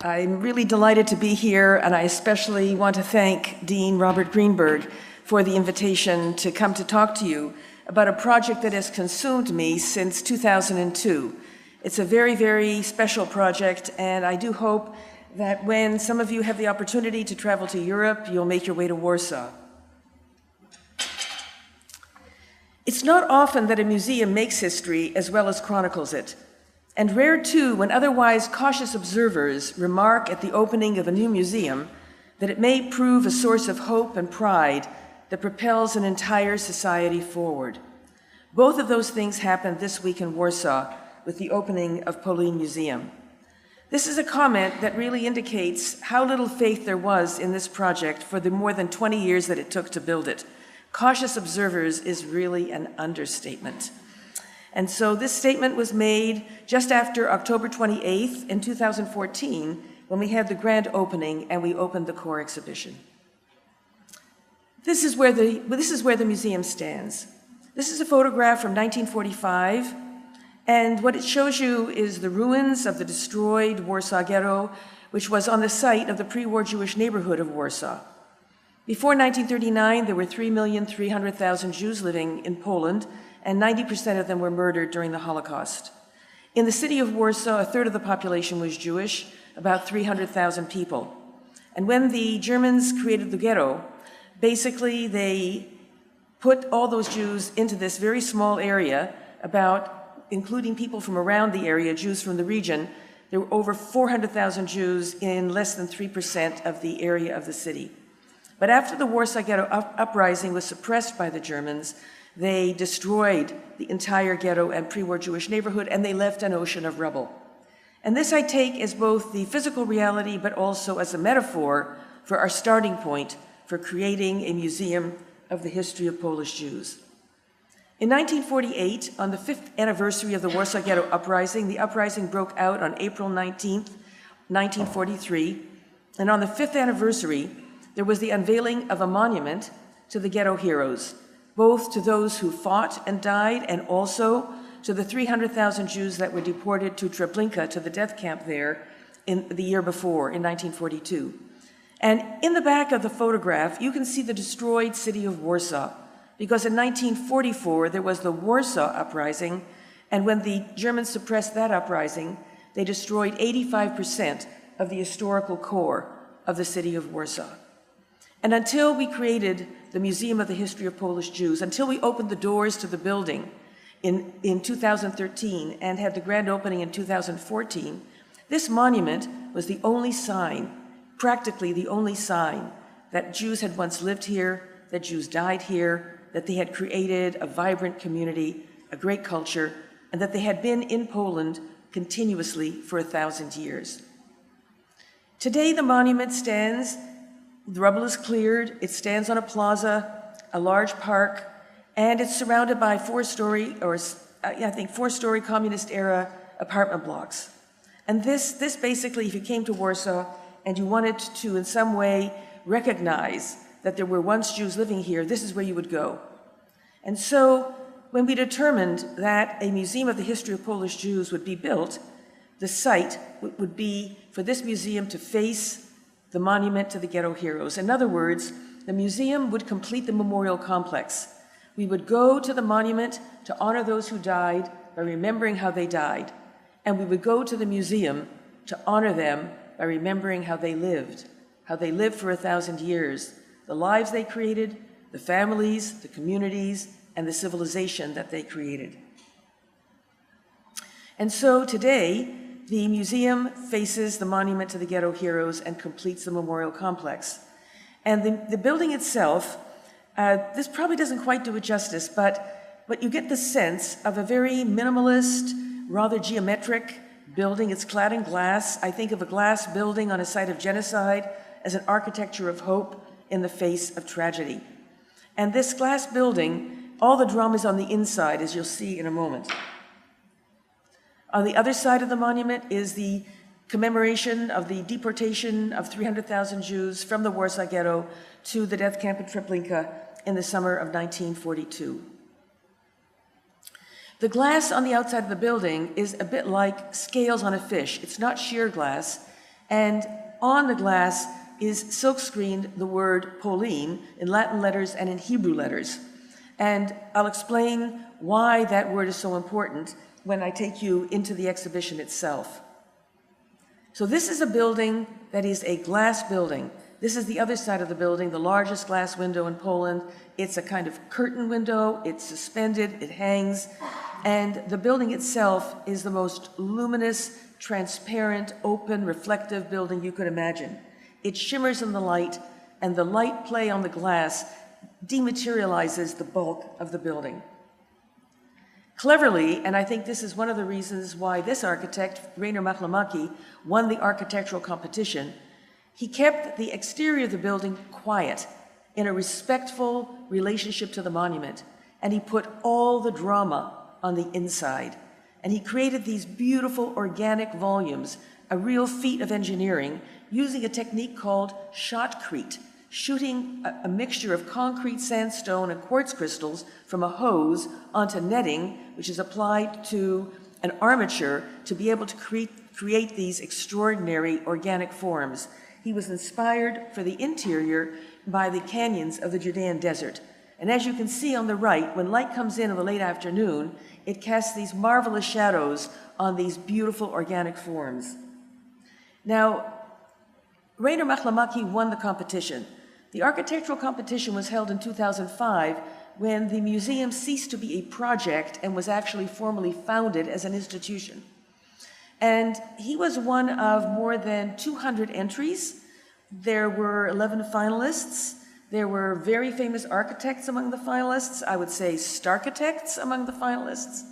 I'm really delighted to be here, and I especially want to thank Dean Robert Greenberg for the invitation to come to talk to you about a project that has consumed me since 2002. It's a very, very special project, and I do hope that when some of you have the opportunity to travel to Europe, you'll make your way to Warsaw. It's not often that a museum makes history as well as chronicles it, and rare too when otherwise cautious observers remark at the opening of a new museum that it may prove a source of hope and pride that propels an entire society forward. Both of those things happened this week in Warsaw with the opening of POLIN Museum. This is a comment that really indicates how little faith there was in this project for the more than 20 years that it took to build it. Cautious observers is really an understatement. And so this statement was made just after October 28th in 2014, when we had the grand opening and we opened the core exhibition. This is where the museum stands. This is a photograph from 1945, and what it shows you is the ruins of the destroyed Warsaw Ghetto, which was on the site of the pre-war Jewish neighborhood of Warsaw. Before 1939, there were 3,300,000 Jews living in Poland, and 90% of them were murdered during the Holocaust. In the city of Warsaw, a third of the population was Jewish, about 300,000 people. And when the Germans created the ghetto, basically they put all those Jews into this very small area, including people from around the area, Jews from the region. There were over 400,000 Jews in less than 3% of the area of the city. But after the Warsaw Ghetto Uprising was suppressed by the Germans, they destroyed the entire ghetto and pre-war Jewish neighborhood, and they left an ocean of rubble. And this I take as both the physical reality, but also as a metaphor for our starting point for creating a museum of the history of Polish Jews. In 1948, on the 5th anniversary of the Warsaw Ghetto Uprising, the uprising broke out on April 19th, 1943, and on the 5th anniversary, there was the unveiling of a monument to the ghetto heroes, both to those who fought and died, and also to the 300,000 Jews that were deported to Treblinka, to the death camp there, in the year before, in 1942. And in the back of the photograph, you can see the destroyed city of Warsaw, because in 1944, there was the Warsaw Uprising, and when the Germans suppressed that uprising, they destroyed 85% of the historical core of the city of Warsaw. And until we created the Museum of the History of Polish Jews, until we opened the doors to the building in 2013 and had the grand opening in 2014, this monument was the only sign, practically the only sign, that Jews had once lived here, that Jews died here, that they had created a vibrant community, a great culture, and that they had been in Poland continuously for 1,000 years. Today, the monument stands. The rubble is cleared, it stands on a plaza, a large park, and it's surrounded by four-story communist-era apartment blocks. And this basically, if you came to Warsaw and you wanted to in some way recognize that there were once Jews living here, this is where you would go. And so when we determined that a museum of the history of Polish Jews would be built, the site would be for this museum to face the monument to the ghetto heroes. In other words, the museum would complete the memorial complex. We would go to the monument to honor those who died by remembering how they died, and we would go to the museum to honor them by remembering how they lived for 1,000 years, the lives they created, the families, the communities, and the civilization that they created. And so today, the museum faces the monument to the ghetto heroes and completes the memorial complex. And the building itself, this probably doesn't quite do it justice, but you get the sense of a very minimalist, rather geometric building. It's clad in glass. I think of a glass building on a site of genocide as an architecture of hope in the face of tragedy. And this glass building, all the drama is on the inside, as you'll see in a moment. On the other side of the monument is the commemoration of the deportation of 300,000 Jews from the Warsaw Ghetto to the death camp in Treblinka in the summer of 1942. The glass on the outside of the building is a bit like scales on a fish. It's not sheer glass, And on the glass is silkscreened the word POLIN in Latin letters and in Hebrew letters. And I'll explain why that word is so important when I take you into the exhibition itself. So this is a building that is a glass building. This is the other side of the building, the largest glass window in Poland. It's a kind of curtain window, it's suspended, it hangs, and the building itself is the most luminous, transparent, open, reflective building you could imagine. It shimmers in the light, and the light play on the glass dematerializes the bulk of the building. Cleverly, and I think this is one of the reasons why this architect, Rainer Maklamaki, won the architectural competition, he kept the exterior of the building quiet in a respectful relationship to the monument, and he put all the drama on the inside. And he created these beautiful organic volumes, a real feat of engineering, using a technique called shotcrete, shooting a mixture of concrete, sandstone, and quartz crystals from a hose onto netting, which is applied to an armature to be able to create these extraordinary organic forms. He was inspired for the interior by the canyons of the Judean desert. And as you can see on the right, when light comes in the late afternoon, it casts these marvelous shadows on these beautiful organic forms. Now, Rainer Maklamaki won the competition. The architectural competition was held in 2005 when the museum ceased to be a project and was actually formally founded as an institution. And he was one of more than 200 entries. There were 11 finalists. There were very famous architects among the finalists, I would say starchitects among the finalists.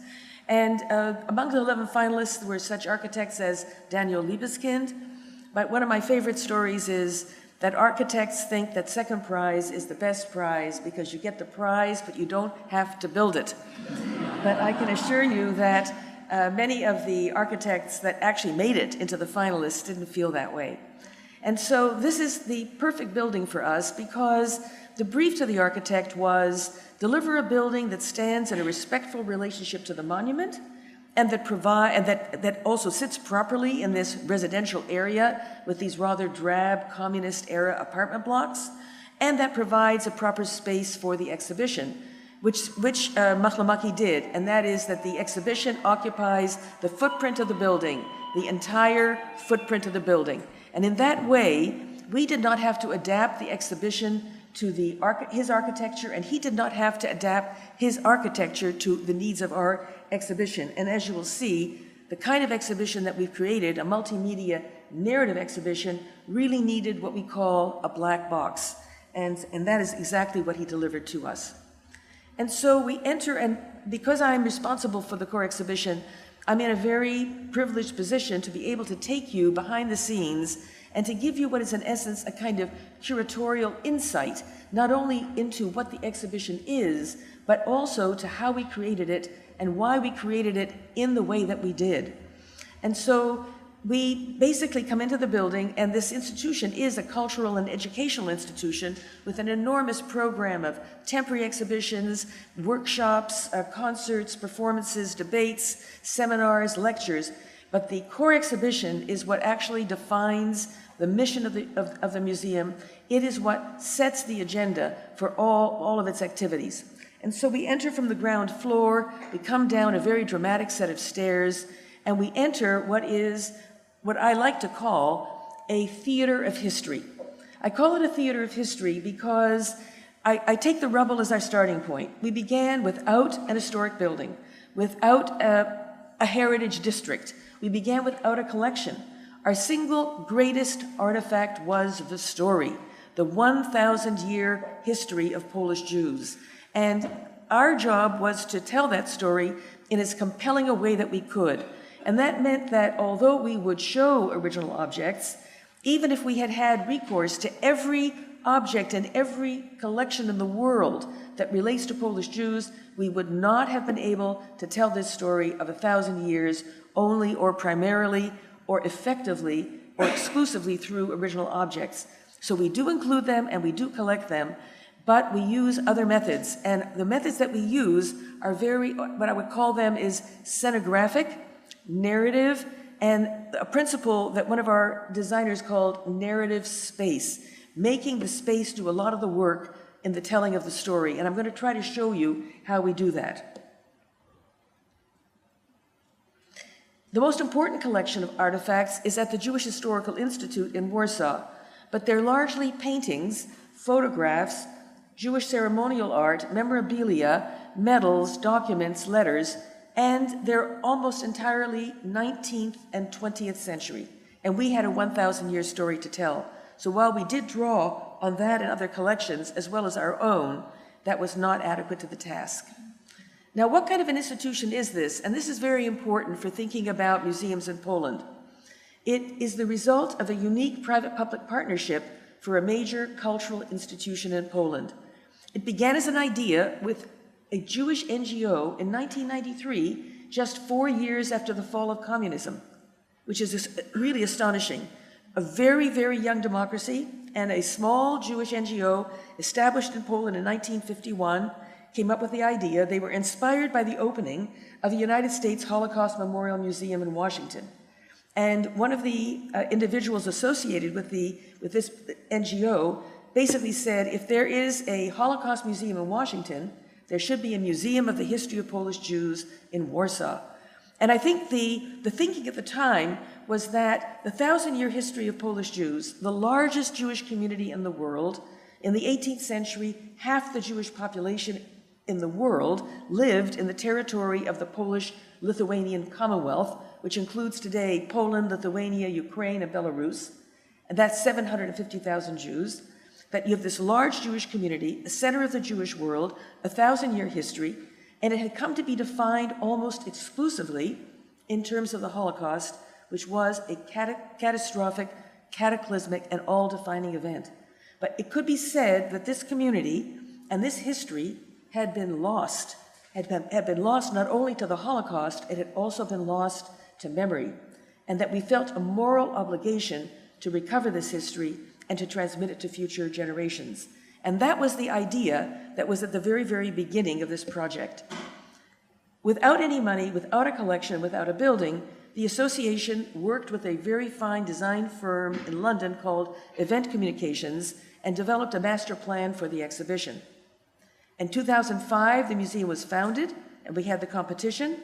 And among the 11 finalists were such architects as Daniel Liebeskind. But one of my favorite stories is that architects think that second prize is the best prize because you get the prize, but you don't have to build it. But I can assure you that many of the architects that actually made it into the finalists didn't feel that way. And so this is the perfect building for us because the brief to the architect was deliver a building that stands in a respectful relationship to the monument and that also sits properly in this residential area with these rather drab communist-era apartment blocks, and that provides a proper space for the exhibition, which Maklamaki did, and that is that the exhibition occupies the footprint of the building, the entire footprint of the building. And in that way, we did not have to adapt the exhibition to his architecture, and he did not have to adapt his architecture to the needs of our exhibition. And as you will see, the kind of exhibition that we've created, a multimedia narrative exhibition, really needed what we call a black box. And that is exactly what he delivered to us. And so we enter, and because I'm responsible for the core exhibition, I'm in a very privileged position to be able to take you behind the scenes and to give you what is in essence a kind of curatorial insight, not only into what the exhibition is, but also to how we created it and why we created it in the way that we did. And so we basically come into the building, and this institution is a cultural and educational institution with an enormous program of temporary exhibitions, workshops, concerts, performances, debates, seminars, lectures. But the core exhibition is what actually defines the mission of the museum. It is what sets the agenda for all of its activities. And so we enter from the ground floor, we come down a very dramatic set of stairs, and we enter what I like to call a theater of history. I call it a theater of history because I take the rubble as our starting point. We began without an historic building, without a heritage district. We began without a collection. Our single greatest artifact was the story, the 1,000-year history of Polish Jews. And our job was to tell that story in as compelling a way that we could. And that meant that although we would show original objects, even if we had had recourse to every object and every collection in the world that relates to Polish Jews, we would not have been able to tell this story of 1,000 years only or primarily or effectively or exclusively through original objects. So we do include them and we do collect them, but we use other methods. And the methods that we use are what I would call them is scenographic, narrative, and a principle that one of our designers called narrative space, making the space do a lot of the work in the telling of the story. And I'm going to try to show you how we do that. The most important collection of artifacts is at the Jewish Historical Institute in Warsaw, but they're largely paintings, photographs, Jewish ceremonial art, memorabilia, medals, documents, letters, and they're almost entirely 19th and 20th century. And we had a 1,000-year story to tell. So while we did draw on that and other collections, as well as our own, that was not adequate to the task. Now, what kind of an institution is this? And this is very important for thinking about museums in Poland. It is the result of a unique private-public partnership for a major cultural institution in Poland. It began as an idea with a Jewish NGO in 1993, just 4 years after the fall of communism, which is really astonishing. A very, very young democracy and a small Jewish NGO established in Poland in 1951 came up with the idea. They were inspired by the opening of the United States Holocaust Memorial Museum in Washington. And one of the individuals associated with this NGO basically said, if there is a Holocaust museum in Washington, there should be a museum of the history of Polish Jews in Warsaw. And I think the thinking at the time was that the 1,000-year history of Polish Jews, the largest Jewish community in the world, in the 18th century, half the Jewish population in the world lived in the territory of the Polish-Lithuanian Commonwealth, which includes today Poland, Lithuania, Ukraine, and Belarus, and that's 750,000 Jews. That you have this large Jewish community, a center of the Jewish world, a 1,000-year history, and it had come to be defined almost exclusively in terms of the Holocaust, which was a catastrophic, cataclysmic, and all-defining event. But it could be said that this community and this history had been lost, had been lost not only to the Holocaust, it had also been lost to memory, and that we felt a moral obligation to recover this history and to transmit it to future generations. And that was the idea that was at the very, very beginning of this project. Without any money, without a collection, without a building, the association worked with a very fine design firm in London called Event Communications and developed a master plan for the exhibition. In 2005, the museum was founded, and we had the competition,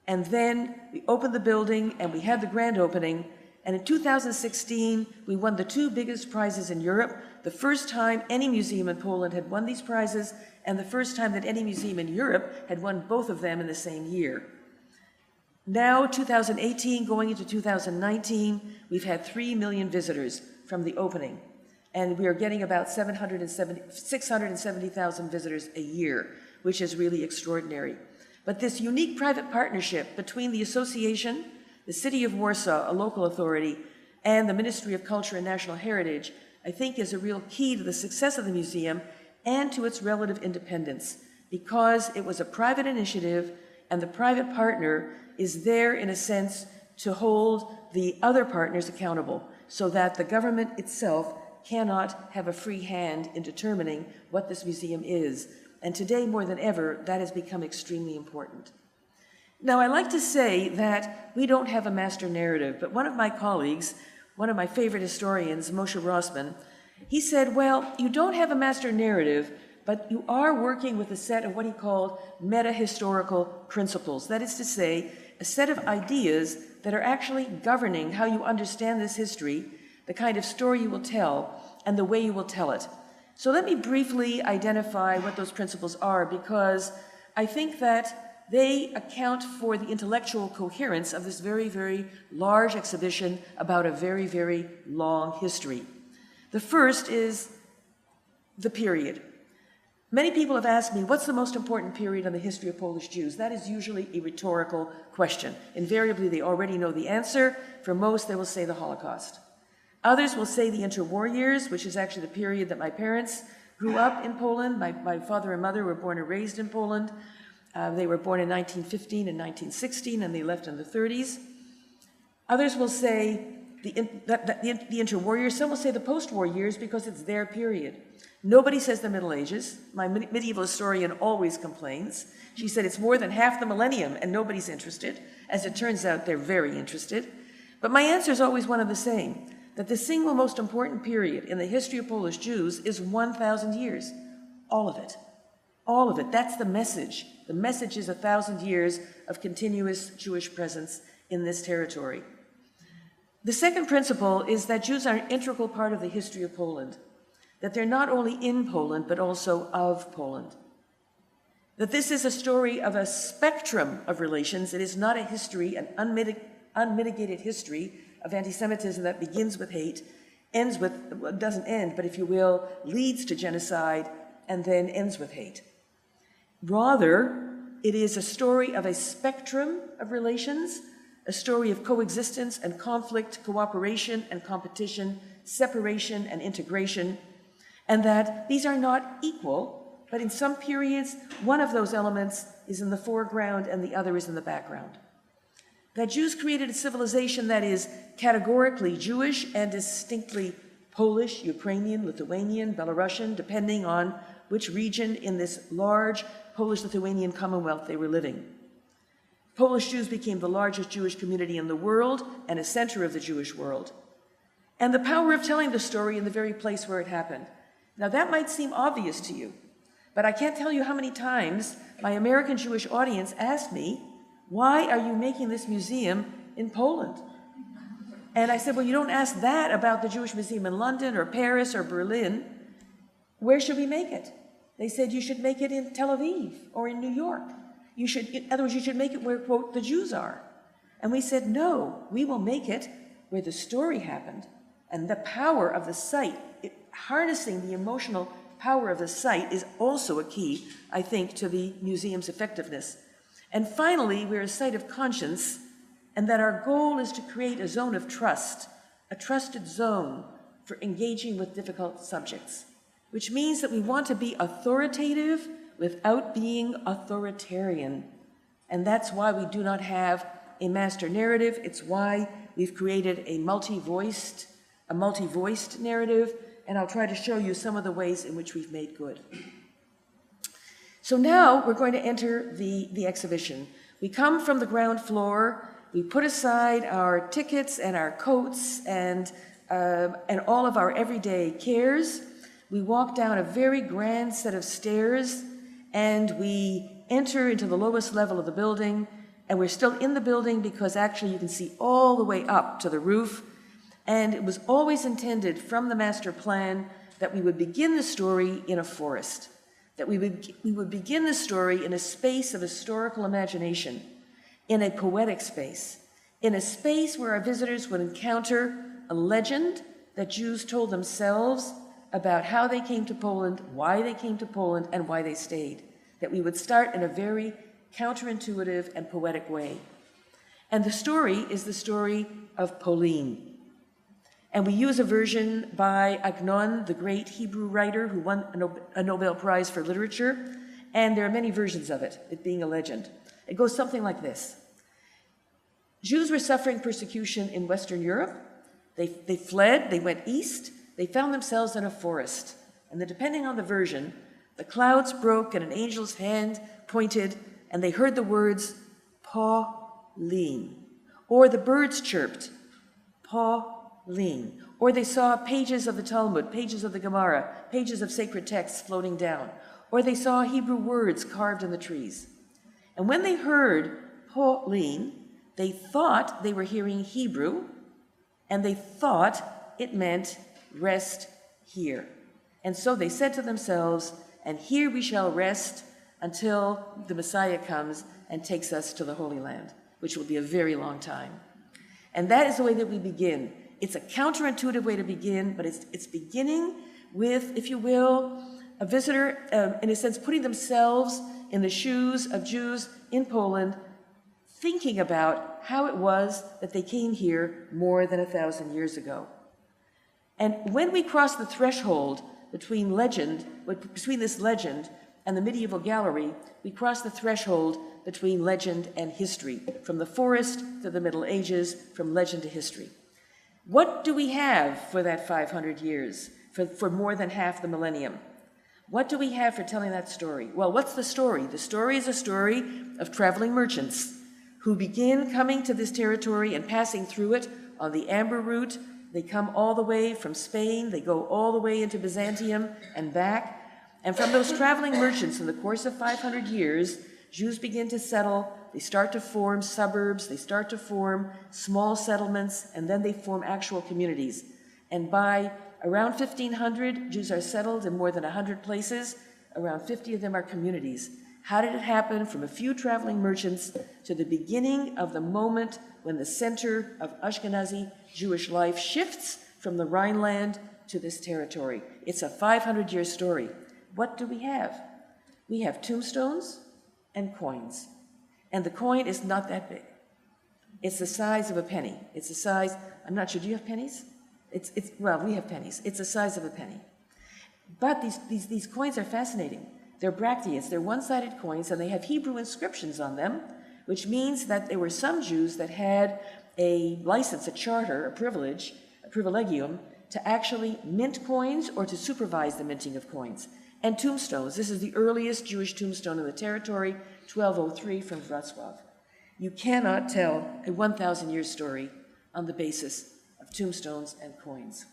and then we opened the building, and we had the grand opening, and in 2016, we won the 2 biggest prizes in Europe, the first time any museum in Poland had won these prizes, and the first time that any museum in Europe had won both of them in the same year. Now, 2018, going into 2019, we've had 3 million visitors from the opening, and we are getting about 670,000 visitors a year, which is really extraordinary. But this unique private partnership between the association, the City of Warsaw, a local authority, and the Ministry of Culture and National Heritage, I think is a real key to the success of the museum and to its relative independence, because it was a private initiative and the private partner is there, in a sense, to hold the other partners accountable so that the government itself cannot have a free hand in determining what this museum is. And today, more than ever, that has become extremely important. Now, I like to say that we don't have a master narrative, but one of my colleagues, one of my favorite historians, Moshe Rossman, he said, well, you don't have a master narrative, but you are working with a set of what he called meta-historical principles. That is to say, a set of ideas that are actually governing how you understand this history, the kind of story you will tell, and the way you will tell it. So let me briefly identify what those principles are, because I think that they account for the intellectual coherence of this very, very large exhibition about a very, very long history. The first is the period. Many people have asked me, what's the most important period in the history of Polish Jews? That is usually a rhetorical question. Invariably, they already know the answer. For most, they will say the Holocaust. Others will say the interwar years, which is actually the period that my parents grew up in Poland. My father and mother were born and raised in Poland. They were born in 1915 and 1916, and they left in the 30s. Others will say the interwar years. Some will say the post-war years because it's their period. Nobody says the Middle Ages. My medieval historian always complains. She said it's more than half the millennium, and nobody's interested. As it turns out, they're very interested. But my answer is always one and the same, that the single most important period in the history of Polish Jews is 1,000 years. All of it. All of it. That's the message. The message is 1,000 years of continuous Jewish presence in this territory. The second principle is that Jews are an integral part of the history of Poland, that they're not only in Poland, but also of Poland. That this is a story of a spectrum of relations. It is not a history, an unmitigated history of anti-Semitism that begins with hate, ends with, doesn't end, but if you will, leads to genocide, and then ends with hate. Rather, it is a story of a spectrum of relations, a story of coexistence and conflict, cooperation and competition, separation and integration, and that these are not equal, but in some periods, one of those elements is in the foreground and the other is in the background. That Jews created a civilization that is categorically Jewish and distinctly Polish, Ukrainian, Lithuanian, Belarusian, depending on which region in this large Polish-Lithuanian Commonwealth they were living. Polish Jews became the largest Jewish community in the world and a center of the Jewish world. And the power of telling the story in the very place where it happened. Now that might seem obvious to you, but I can't tell you how many times my American Jewish audience asked me, why are you making this museum in Poland? And I said, well, you don't ask that about the Jewish Museum in London or Paris or Berlin. Where should we make it? They said you should make it in Tel Aviv or in New York. You should, in other words, you should make it where, quote, the Jews are. And we said, no, we will make it where the story happened. And the power of the site, harnessing the emotional power of the site is also a key, I think, to the museum's effectiveness. And finally, we're a site of conscience, and that our goal is to create a zone of trust, a trusted zone for engaging with difficult subjects, which means that we want to be authoritative without being authoritarian. And that's why we do not have a master narrative. It's why we've created a multi-voiced narrative, and I'll try to show you some of the ways in which we've made good. So now we're going to enter the exhibition. We come from the ground floor, we put aside our tickets and our coats and all of our everyday cares. We walk down a very grand set of stairs and we enter into the lowest level of the building, and we're still in the building because actually you can see all the way up to the roof. And it was always intended from the master plan that we would begin the story in a forest, that we would begin the story in a space of historical imagination, in a poetic space, in a space where our visitors would encounter a legend that Jews told themselves about how they came to Poland, why they came to Poland, and why they stayed. That we would start in a very counterintuitive and poetic way. And the story is the story of POLIN. And we use a version by Agnon, the great Hebrew writer who won a Nobel Prize for Literature, and there are many versions of it, it being a legend. It goes something like this. Jews were suffering persecution in Western Europe. They fled, they went east, they found themselves in a forest. And then depending on the version, the clouds broke and an angel's hand pointed, and they heard the words, POLIN. Or the birds chirped, POLIN. Or they saw pages of the Talmud, pages of the Gemara, pages of sacred texts floating down. Or they saw Hebrew words carved in the trees. And when they heard POLIN, they thought they were hearing Hebrew, and they thought it meant rest here. And so they said to themselves, and here we shall rest until the Messiah comes and takes us to the Holy Land, which will be a very long time. And that is the way that we begin. It's a counterintuitive way to begin, but it's beginning with, if you will, a visitor, in a sense, putting themselves in the shoes of Jews in Poland, thinking about how it was that they came here more than 1,000 years ago. And when we cross the threshold between this legend and the medieval gallery, we cross the threshold between legend and history, from the forest to the Middle Ages, from legend to history. What do we have for that 500 years, for more than half the millennium? What do we have for telling that story? Well, what's the story? The story is a story of traveling merchants who begin coming to this territory and passing through it on the Amber route. They come all the way from Spain, they go all the way into Byzantium and back. And from those traveling merchants in the course of 500 years, Jews begin to settle, they start to form suburbs, they start to form small settlements, and then they form actual communities. And by around 1500, Jews are settled in more than 100 places. Around 50 of them are communities. How did it happen from a few traveling merchants to the beginning of the moment when the center of Ashkenazi Jewish life shifts from the Rhineland to this territory? It's a 500-year story. What do we have? We have tombstones and coins. And the coin is not that big. It's the size of a penny. It's the size, I'm not sure, do you have pennies? Well, we have pennies. It's the size of a penny. But these coins are fascinating. They're bracteates, they're one-sided coins, and they have Hebrew inscriptions on them, which means that there were some Jews that had a license, a charter, a privilege, a privilegium, to actually mint coins or to supervise the minting of coins. And tombstones. This is the earliest Jewish tombstone in the territory, 1203 from Wrocław. You cannot tell a 1,000-year story on the basis of tombstones and coins.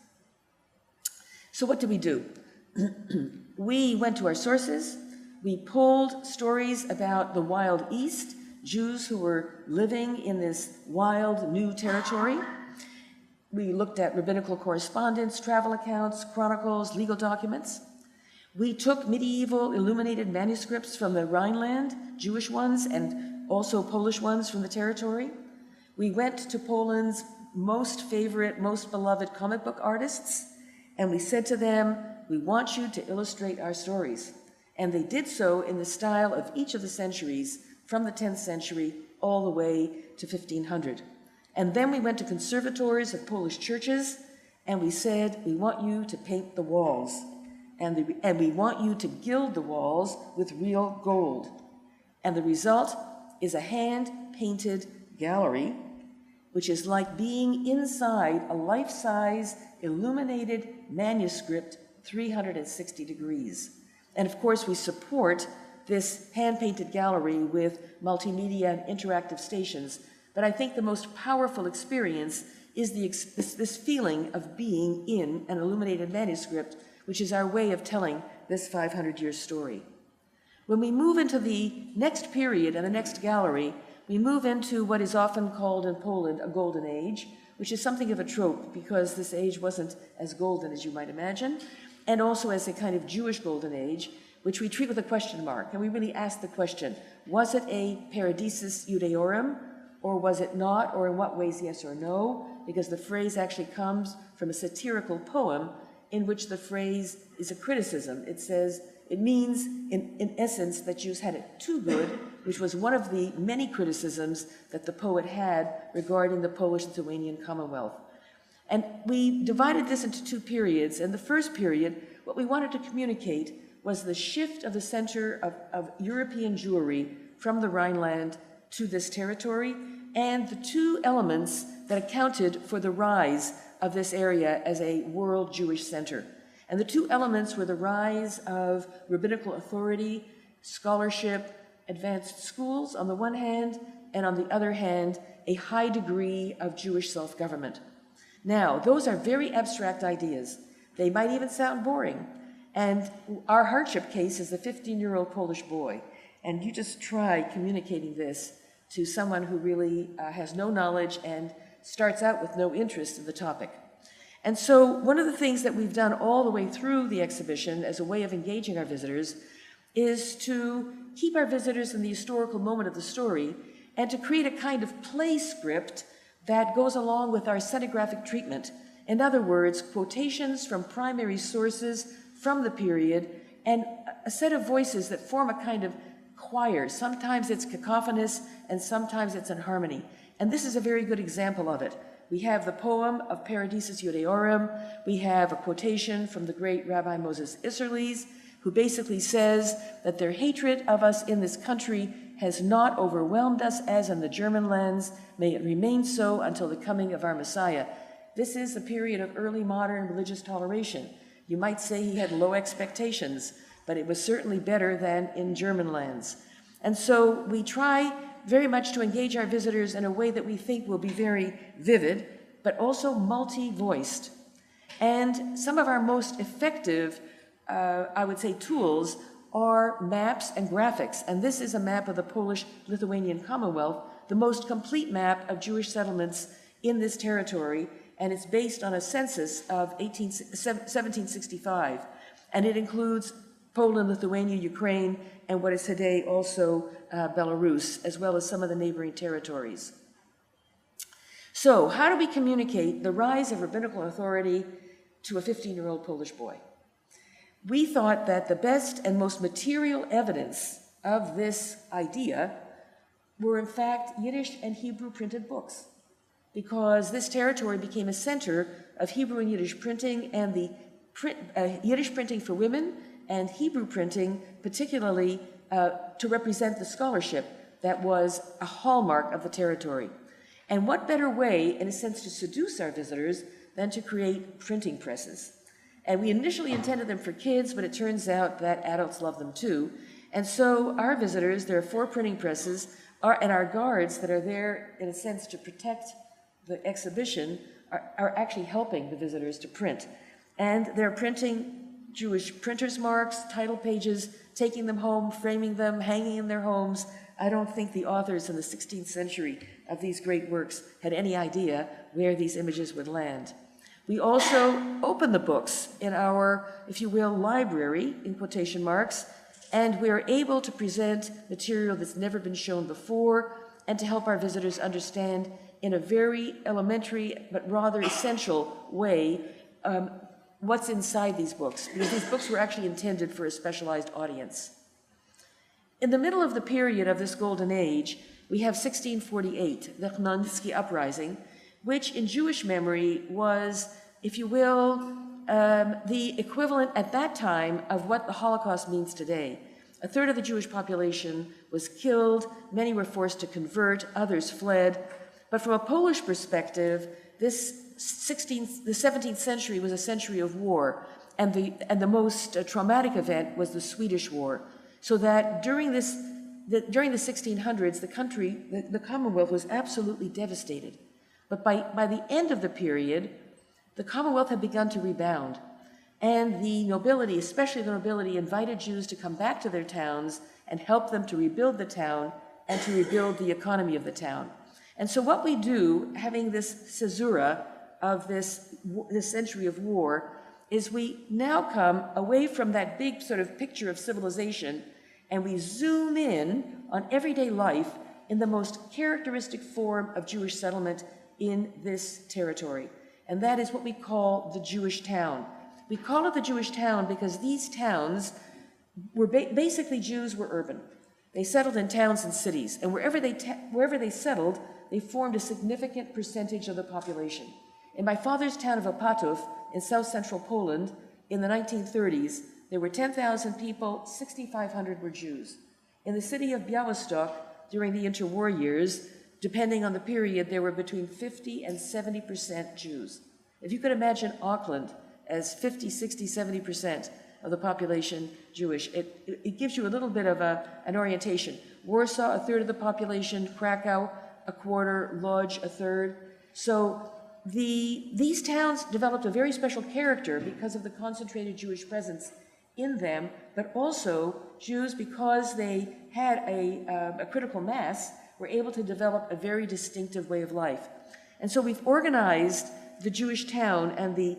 So what did we do? We went to our sources. We pulled stories about the Wild East, Jews who were living in this wild new territory. We looked at rabbinical correspondence, travel accounts, chronicles, legal documents. We took medieval illuminated manuscripts from the Rhineland, Jewish ones, and also Polish ones from the territory. We went to Poland's most favorite, most beloved comic book artists, and we said to them, we want you to illustrate our stories. And they did so in the style of each of the centuries, from the 10th century all the way to 1500. And then we went to conservators of Polish churches, and we said, we want you to paint the walls. And we want you to gild the walls with real gold. And the result is a hand-painted gallery, which is like being inside a life-size illuminated manuscript 360 degrees. And of course, we support this hand-painted gallery with multimedia and interactive stations. But I think the most powerful experience is this feeling of being in an illuminated manuscript, which is our way of telling this 500-year story. When we move into the next period and the next gallery, we move into what is often called in Poland a golden age, which is something of a trope because this age wasn't as golden as you might imagine, and also as a kind of Jewish golden age, which we treat with a question mark. And we really ask the question, was it a paradisus Judaeorum, or was it not, or in what ways yes or no? Because the phrase actually comes from a satirical poem in which the phrase is a criticism. It means, in essence, that Jews had it too good, which was one of the many criticisms that the poet had regarding the Polish-Lithuanian Commonwealth. And we divided this into two periods. In the first period, what we wanted to communicate was the shift of the center of European Jewry from the Rhineland to this territory, and the two elements that accounted for the rise of this area as a world Jewish center. And the two elements were the rise of rabbinical authority, scholarship, advanced schools on the one hand, and on the other hand, a high degree of Jewish self-government. Now, those are very abstract ideas. They might even sound boring. And our hardship case is the 15-year-old Polish boy. And you just try communicating this to someone who really has no knowledge and starts out with no interest in the topic. And so one of the things that we've done all the way through the exhibition as a way of engaging our visitors is to keep our visitors in the historical moment of the story and to create a kind of play script that goes along with our scenographic treatment. In other words, quotations from primary sources from the period and a set of voices that form a kind of choir. Sometimes it's cacophonous and sometimes it's in harmony. And this is a very good example of it. We have the poem of Paradisus Judaeorum. We have a quotation from the great Rabbi Moses Isserles, who basically says that their hatred of us in this country has not overwhelmed us as in the German lands. May it remain so until the coming of our Messiah. This is a period of early modern religious toleration. You might say he had low expectations, but it was certainly better than in German lands. And so we try very much to engage our visitors in a way that we think will be very vivid. but also multi-voiced. And some of our most effective, I would say, tools are maps and graphics. And this is a map of the Polish-Lithuanian Commonwealth, the most complete map of Jewish settlements in this territory, and it's based on a census of 1765. And it includes Poland, Lithuania, Ukraine, and what is today also Belarus, as well as some of the neighboring territories. So, how do we communicate the rise of rabbinical authority to a 15-year-old Polish boy? We thought that the best and most material evidence of this idea were in fact Yiddish and Hebrew printed books, because this territory became a center of Hebrew and Yiddish printing, and the Yiddish printing for women and Hebrew printing, particularly to represent the scholarship that was a hallmark of the territory. And what better way, in a sense, to seduce our visitors than to create printing presses? And we initially intended them for kids, but it turns out that adults love them too. And so our visitors, there are 4 printing presses, and our guards that are there, in a sense, to protect the exhibition, are actually helping the visitors to print. And they're printing Jewish printers' marks, title pages, taking them home, framing them, hanging in their homes. I don't think the authors in the 16th century of these great works had any idea where these images would land. We also open the books in our, if you will, library, in quotation marks, and we're able to present material that's never been shown before, and to help our visitors understand in a very elementary but rather essential way what's inside these books, because these books were actually intended for a specialized audience. In the middle of the period of this golden age, we have 1648, the Nanski Uprising, which in Jewish memory was, if you will, the equivalent at that time of what the Holocaust means today. A third of the Jewish population was killed, many were forced to convert, others fled. But from a Polish perspective, the 17th century was a century of war, and the most traumatic event was the Swedish War. So that during the 1600s, the Commonwealth was absolutely devastated. But by the end of the period, the Commonwealth had begun to rebound. And the nobility, especially the nobility, invited Jews to come back to their towns and help them to rebuild the town and to rebuild the economy of the town. And so what we do, having this caesura of this century of war, is we now come away from that big sort of picture of civilization, and we zoom in on everyday life in the most characteristic form of Jewish settlement in this territory. And that is what we call the Jewish town. We call it the Jewish town because these towns were basically Jews were urban. They settled in towns and cities, and wherever they settled, they formed a significant percentage of the population. In my father's town of Opatów in south-central Poland in the 1930s, there were 10,000 people, 6,500 were Jews. In the city of Białystok, during the interwar years, depending on the period, there were between 50 and 70% Jews. If you could imagine Auckland as 50, 60, 70% of the population Jewish, it gives you a little bit of an orientation. Warsaw, a third of the population, Krakow, a quarter, Lodz, a third. So these towns developed a very special character because of the concentrated Jewish presence in them, but also Jews, because they had a critical mass, were able to develop a very distinctive way of life. And so we've organized the Jewish town and the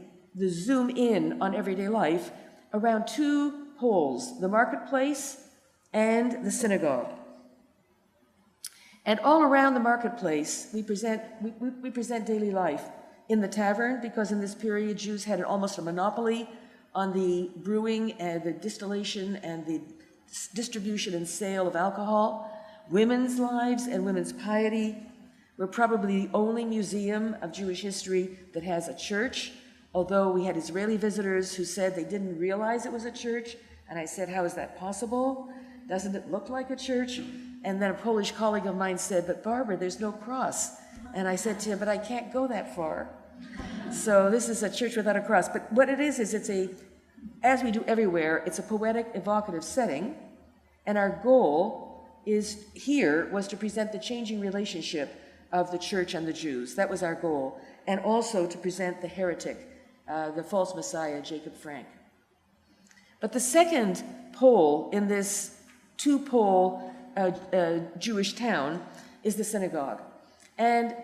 zoom in on everyday life around 2 poles, the marketplace and the synagogue. And all around the marketplace, we present daily life. In the tavern, because in this period Jews had almost a monopoly on the brewing and the distillation and the distribution and sale of alcohol. Women's lives and women's piety. We're probably the only museum of Jewish history that has a church, although we had Israeli visitors who said they didn't realize it was a church, and I said, how is that possible? Doesn't it look like a church? And then a Polish colleague of mine said, but Barbara, there's no cross. And I said to him, but I can't go that far. So this is a church without a cross. But what it is it's as we do everywhere, it's a poetic, evocative setting, and our goal was to present the changing relationship of the church and the Jews. That was our goal. and also to present the heretic, the false messiah, Jacob Frank. But the second pole in this two-pole Jewish town is the synagogue. And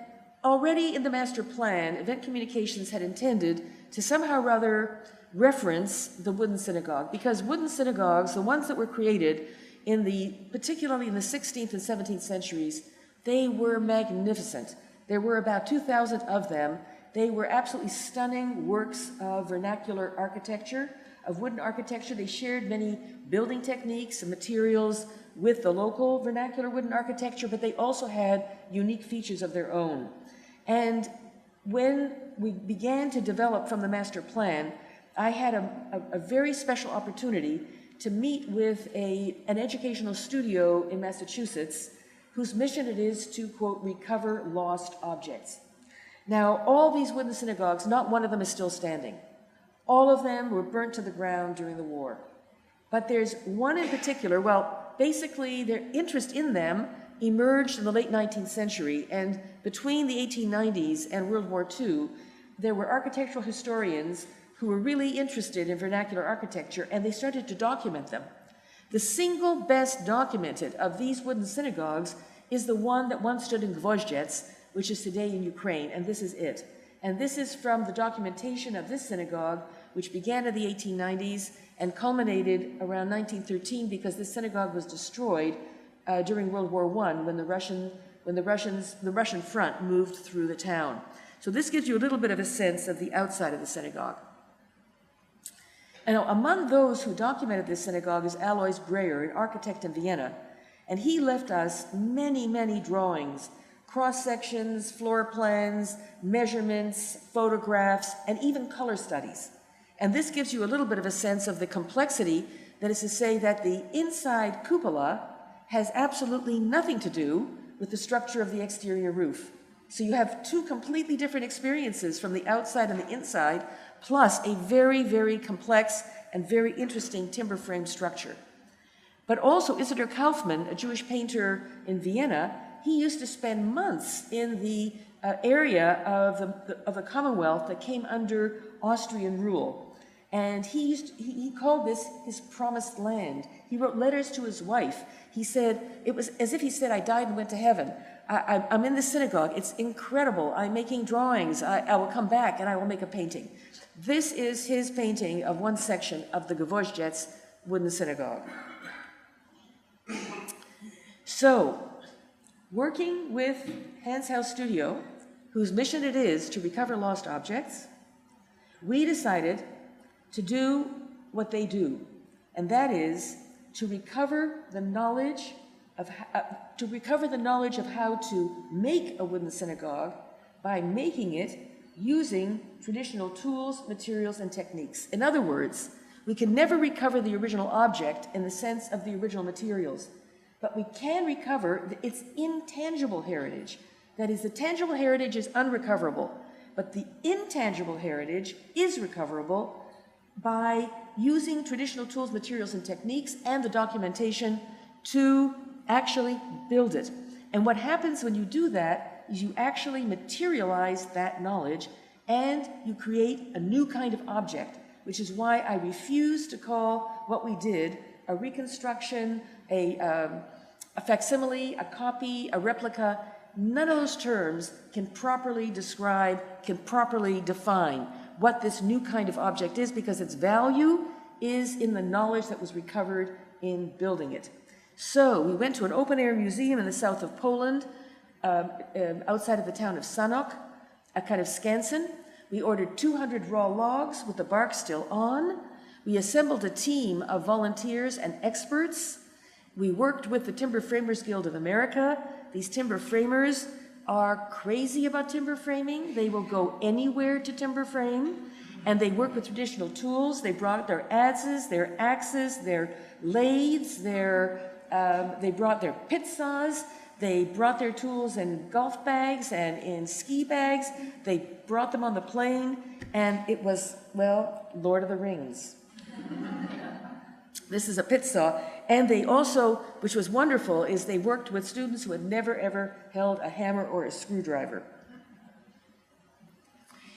already in the master plan, Event Communications had intended to somehow or other reference the wooden synagogue, because wooden synagogues, the ones that were created particularly in the 16th and 17th centuries, they were magnificent. There were about 2,000 of them. They were absolutely stunning works of vernacular architecture, of wooden architecture. They shared many building techniques and materials with the local vernacular wooden architecture, but they also had unique features of their own. And when we began to develop from the master plan, I had a very special opportunity to meet with an educational studio in Massachusetts whose mission it is to, quote, recover lost objects. Now, all these wooden synagogues, not one of them is still standing. All of them were burnt to the ground during the war. But there's one in particular, well, basically their interest in them emerged in the late 19th century, and between the 1890s and World War II, there were architectural historians who were really interested in vernacular architecture, and they started to document them. The single best documented of these wooden synagogues is the one that once stood in Gwoździec, which is today in Ukraine, and this is it. And this is from the documentation of this synagogue, which began in the 1890s and culminated around 1913 because this synagogue was destroyed during World War I when the Russian front moved through the town. So this gives you a little bit of a sense of the outside of the synagogue. And now, among those who documented this synagogue is Alois Breyer, an architect in Vienna, and he left us many, many drawings, cross-sections, floor plans, measurements, photographs, and even color studies. And this gives you a little bit of a sense of the complexity, that is to say that the inside cupola has absolutely nothing to do with the structure of the exterior roof. So you have two completely different experiences from the outside and the inside, plus a very, very complex and very interesting timber frame structure. But also Isidor Kaufmann, a Jewish painter in Vienna, he used to spend months in the area of the Commonwealth that came under Austrian rule. And he called this his promised land. He wrote letters to his wife. He said, it was as if he said, I died and went to heaven. I'm in the synagogue. It's incredible. I'm making drawings. I will come back and I will make a painting. This is his painting of one section of the Gwoździec wooden synagogue. So, working with Hans House Studio, whose mission it is to recover lost objects, we decided to do what they do, and that is to recover the knowledge of how to make a wooden synagogue by making it using traditional tools, materials, and techniques. In other words, we can never recover the original object in the sense of the original materials, but we can recover its intangible heritage. That is, the tangible heritage is unrecoverable, but the intangible heritage is recoverable by using traditional tools, materials, and techniques and the documentation to actually build it. And what happens when you do that is you actually materialize that knowledge and you create a new kind of object, which is why I refuse to call what we did a reconstruction, a facsimile, a copy, a replica. None of those terms can properly describe, can properly define what this new kind of object is, because its value is in the knowledge that was recovered in building it. So we went to an open-air museum in the south of Poland, outside of the town of Sanok, a kind of skansen. We ordered 200 raw logs with the bark still on. We assembled a team of volunteers and experts. We worked with the Timber Framers Guild of America. These timber framers are crazy about timber framing. They will go anywhere to timber frame, and they work with traditional tools. They brought their adzes, their axes, their lathes, they brought their pit saws. They brought their tools in golf bags and in ski bags. They brought them on the plane, and it was, well, Lord of the Rings. This is a pit saw. And they also, which was wonderful, is they worked with students who had never, ever held a hammer or a screwdriver.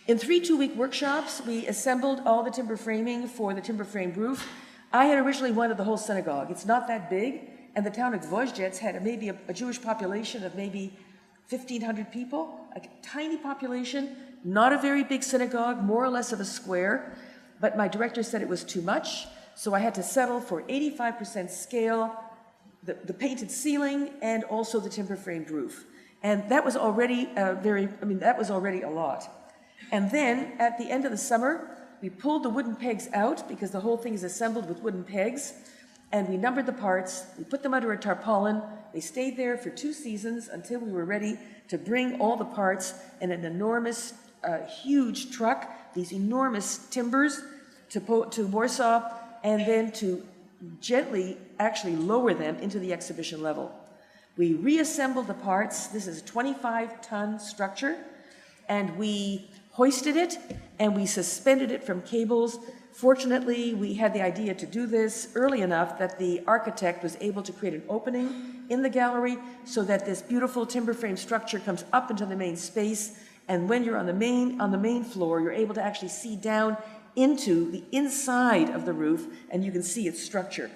In 3 two-week workshops, we assembled all the timber framing for the timber frame roof. I had originally wanted the whole synagogue. It's not that big, and the town of Gwoździec had maybe a Jewish population of maybe 1,500 people, a tiny population, not a very big synagogue, more or less of a square, but my director said it was too much, so I had to settle for 85% scale, the painted ceiling, and also the timber framed roof. And that was already that was already a lot. And then at the end of the summer, we pulled the wooden pegs out because the whole thing is assembled with wooden pegs, and we numbered the parts, we put them under a tarpaulin. They stayed there for 2 seasons until we were ready to bring all the parts in an enormous, huge truck, these enormous timbers, to Warsaw, and then to gently actually lower them into the exhibition level. We reassembled the parts. This is a 25-ton structure, and we hoisted it, and we suspended it from cables. Fortunately, we had the idea to do this early enough that the architect was able to create an opening in the gallery so that this beautiful timber frame structure comes up into the main space, and when you're on the main floor, you're able to actually see down into the inside of the roof, and you can see its structure.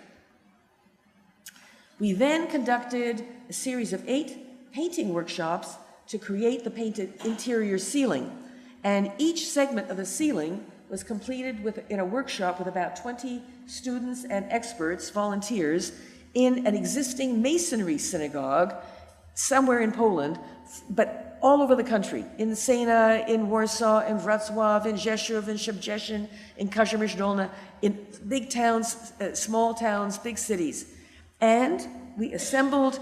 We then conducted a series of 8 painting workshops to create the painted interior ceiling. And each segment of the ceiling was completed in a workshop with about 20 students and experts, volunteers, in an existing masonry synagogue somewhere in Poland, but all over the country, in Sena, in Warsaw, in Wrocław, in Rzeszów, in Szczebrzeszyn, in Kazimierz Dolny, in big towns, small towns, big cities. And we assembled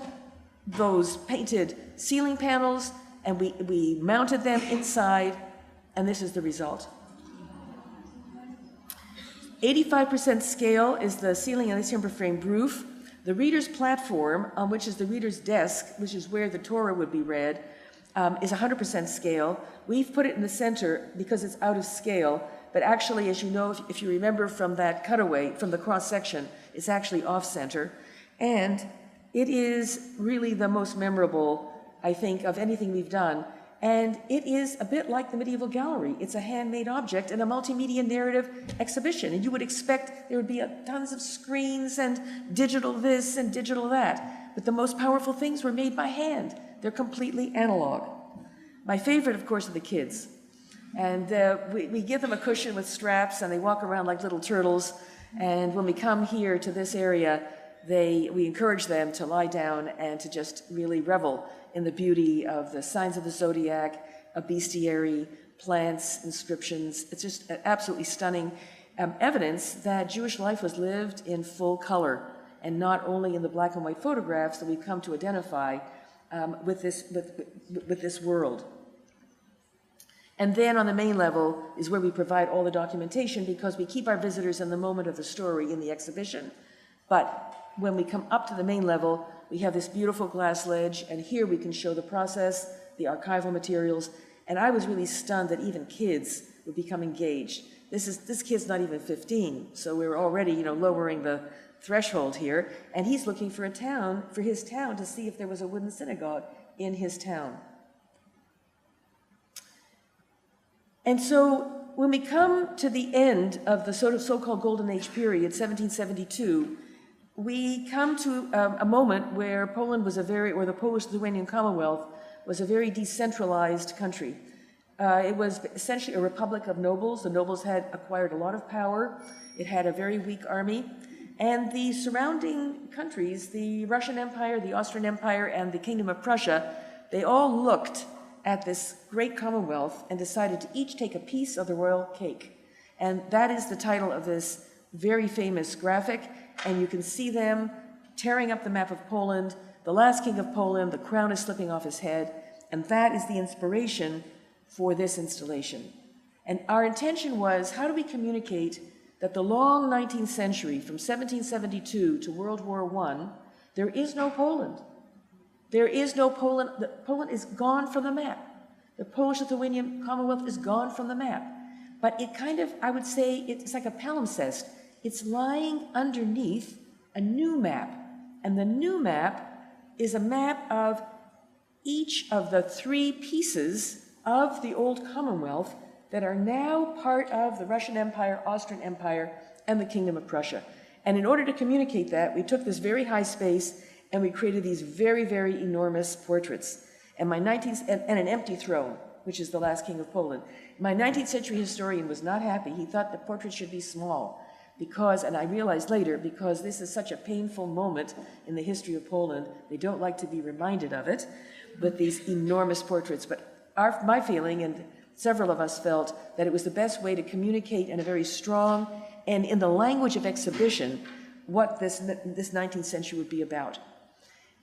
those painted ceiling panels, and we mounted them inside, and this is the result. 85% scale is the ceiling and the timber frame roof. The reader's platform, on which is the reader's desk, which is where the Torah would be read, is 100% scale. We've put it in the center because it's out of scale, but actually, as you know, if you remember from that cutaway, from the cross-section, it's actually off-center. And it is really the most memorable, I think, of anything we've done. And it is a bit like the medieval gallery. It's a handmade object in a multimedia narrative exhibition. And you would expect there would be tons of screens and digital this and digital that. But the most powerful things were made by hand. They're completely analog. My favorite, of course, are the kids. And we give them a cushion with straps, and they walk around like little turtles. And when we come here to this area, we encourage them to lie down and to just really revel in the beauty of the signs of the zodiac, a bestiary, plants, inscriptions. It's just absolutely stunning evidence that Jewish life was lived in full color, and not only in the black and white photographs that we've come to identify with this world. And then on the main level is where we provide all the documentation, because we keep our visitors in the moment of the story in the exhibition. But when we come up to the main level, we have this beautiful glass ledge, and here we can show the process, the archival materials, and I was really stunned that even kids would become engaged. This kid's not even 15, so we're already, lowering the threshold here, and he's looking for his town to see if there was a wooden synagogue in his town. And so when we come to the end of the sort of so-called Golden Age period, 1772, we come to a moment where Poland was or the Polish-Lithuanian Commonwealth was a very decentralized country. It was essentially a republic of nobles. The nobles had acquired a lot of power. It had a very weak army. And the surrounding countries, the Russian Empire, the Austrian Empire, and the Kingdom of Prussia, they all looked at this great Commonwealth and decided to each take a piece of the royal cake. And that is the title of this very famous graphic. And you can see them tearing up the map of Poland. The last king of Poland, the crown is slipping off his head, and that is the inspiration for this installation. And our intention was, how do we communicate that the long 19th century, from 1772 to World War I, there is no Poland. There is no Poland. Poland is gone from the map. The Polish-Lithuanian Commonwealth is gone from the map. But it kind of, I would say, it's like a palimpsest. It's lying underneath a new map. And the new map is a map of each of the 3 pieces of the old Commonwealth that are now part of the Russian Empire, Austrian Empire, and the Kingdom of Prussia. And in order to communicate that, we took this very high space and we created these very, very enormous portraits. And an empty throne, which is the last king of Poland. My 19th century historian was not happy. He thought the portrait should be small because, and I realized later, because this is such a painful moment in the history of Poland, they don't like to be reminded of it, but these enormous portraits. But my feeling, and several of us felt, that it was the best way to communicate in a very strong and in the language of exhibition what this 19th century would be about.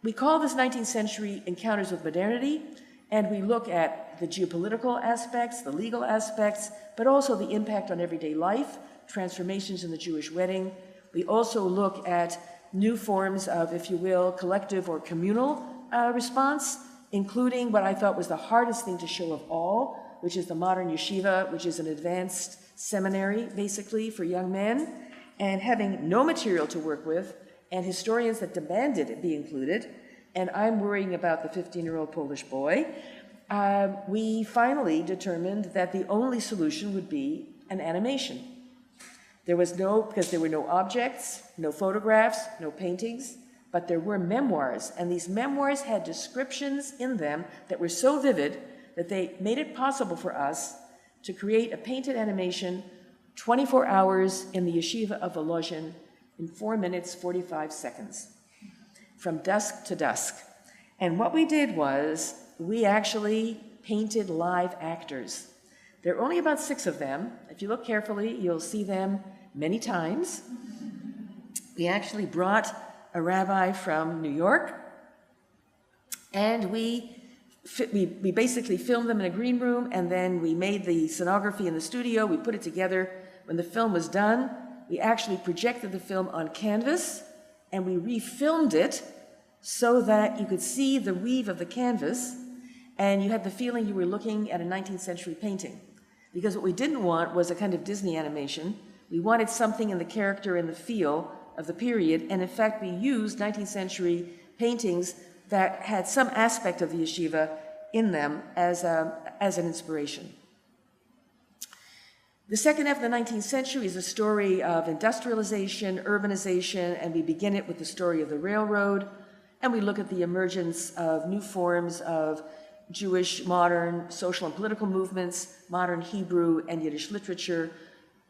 We call this 19th century Encounters with Modernity, and we look at the geopolitical aspects, the legal aspects, but also the impact on everyday life, transformations in the Jewish wedding. We also look at new forms of, if you will, collective or communal response, including what I thought was the hardest thing to show of all, which is the modern yeshiva, which is an advanced seminary, basically, for young men, and having no material to work with, and historians that demanded it be included, and I'm worrying about the 15-year-old Polish boy, we finally determined that the only solution would be an animation. Because there were no objects, no photographs, no paintings, but there were memoirs, and these memoirs had descriptions in them that were so vivid that they made it possible for us to create a painted animation 24 hours in the yeshiva of Volozhin in 4 minutes, 45 seconds, from dusk to dusk. And what we did was, we actually painted live actors. There are only about 6 of them. If you look carefully, you'll see them many times. We actually brought a rabbi from New York, and we basically filmed them in a green room, and then we made the scenography in the studio. We put it together. When the film was done, we actually projected the film on canvas, and we refilmed it so that you could see the weave of the canvas, and you had the feeling you were looking at a 19th century painting. Because what we didn't want was a kind of Disney animation. We wanted something in the character and the feel of the period, and in fact we used 19th century paintings that had some aspect of the yeshiva in them as an inspiration. The second half of the 19th century is a story of industrialization, urbanization, and we begin it with the story of the railroad, and we look at the emergence of new forms of Jewish modern social and political movements, modern Hebrew and Yiddish literature,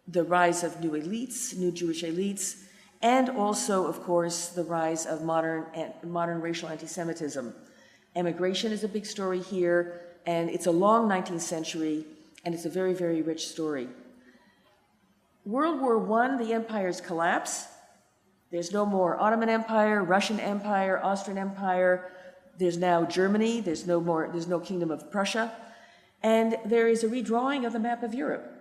the rise of new elites, new Jewish elites, and also, of course, the rise of modern racial anti-Semitism. Emigration is a big story here, and it's a long 19th century, and it's a very, very rich story. World War I, the empires collapse. There's no more Ottoman Empire, Russian Empire, Austrian Empire. There's now Germany. There's no Kingdom of Prussia. And there is a redrawing of the map of Europe.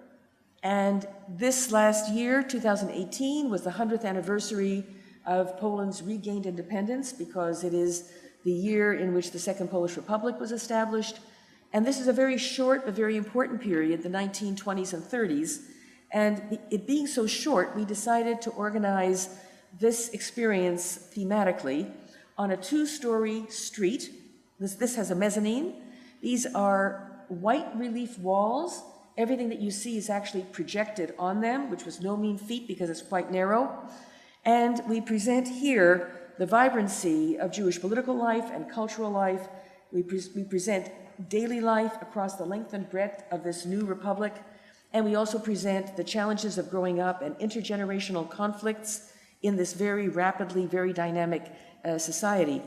And this last year, 2018, was the 100th anniversary of Poland's regained independence, because it is the year in which the Second Polish Republic was established. And this is a very short but very important period, the 1920s and 30s. And it being so short, we decided to organize this experience thematically on a 2-story street. This has a mezzanine. These are white relief walls. Everything that you see is actually projected on them, which was no mean feat because it's quite narrow. And we present here the vibrancy of Jewish political life and cultural life. We present daily life across the length and breadth of this new republic. And we also present the challenges of growing up and intergenerational conflicts in this very rapidly, very dynamic society,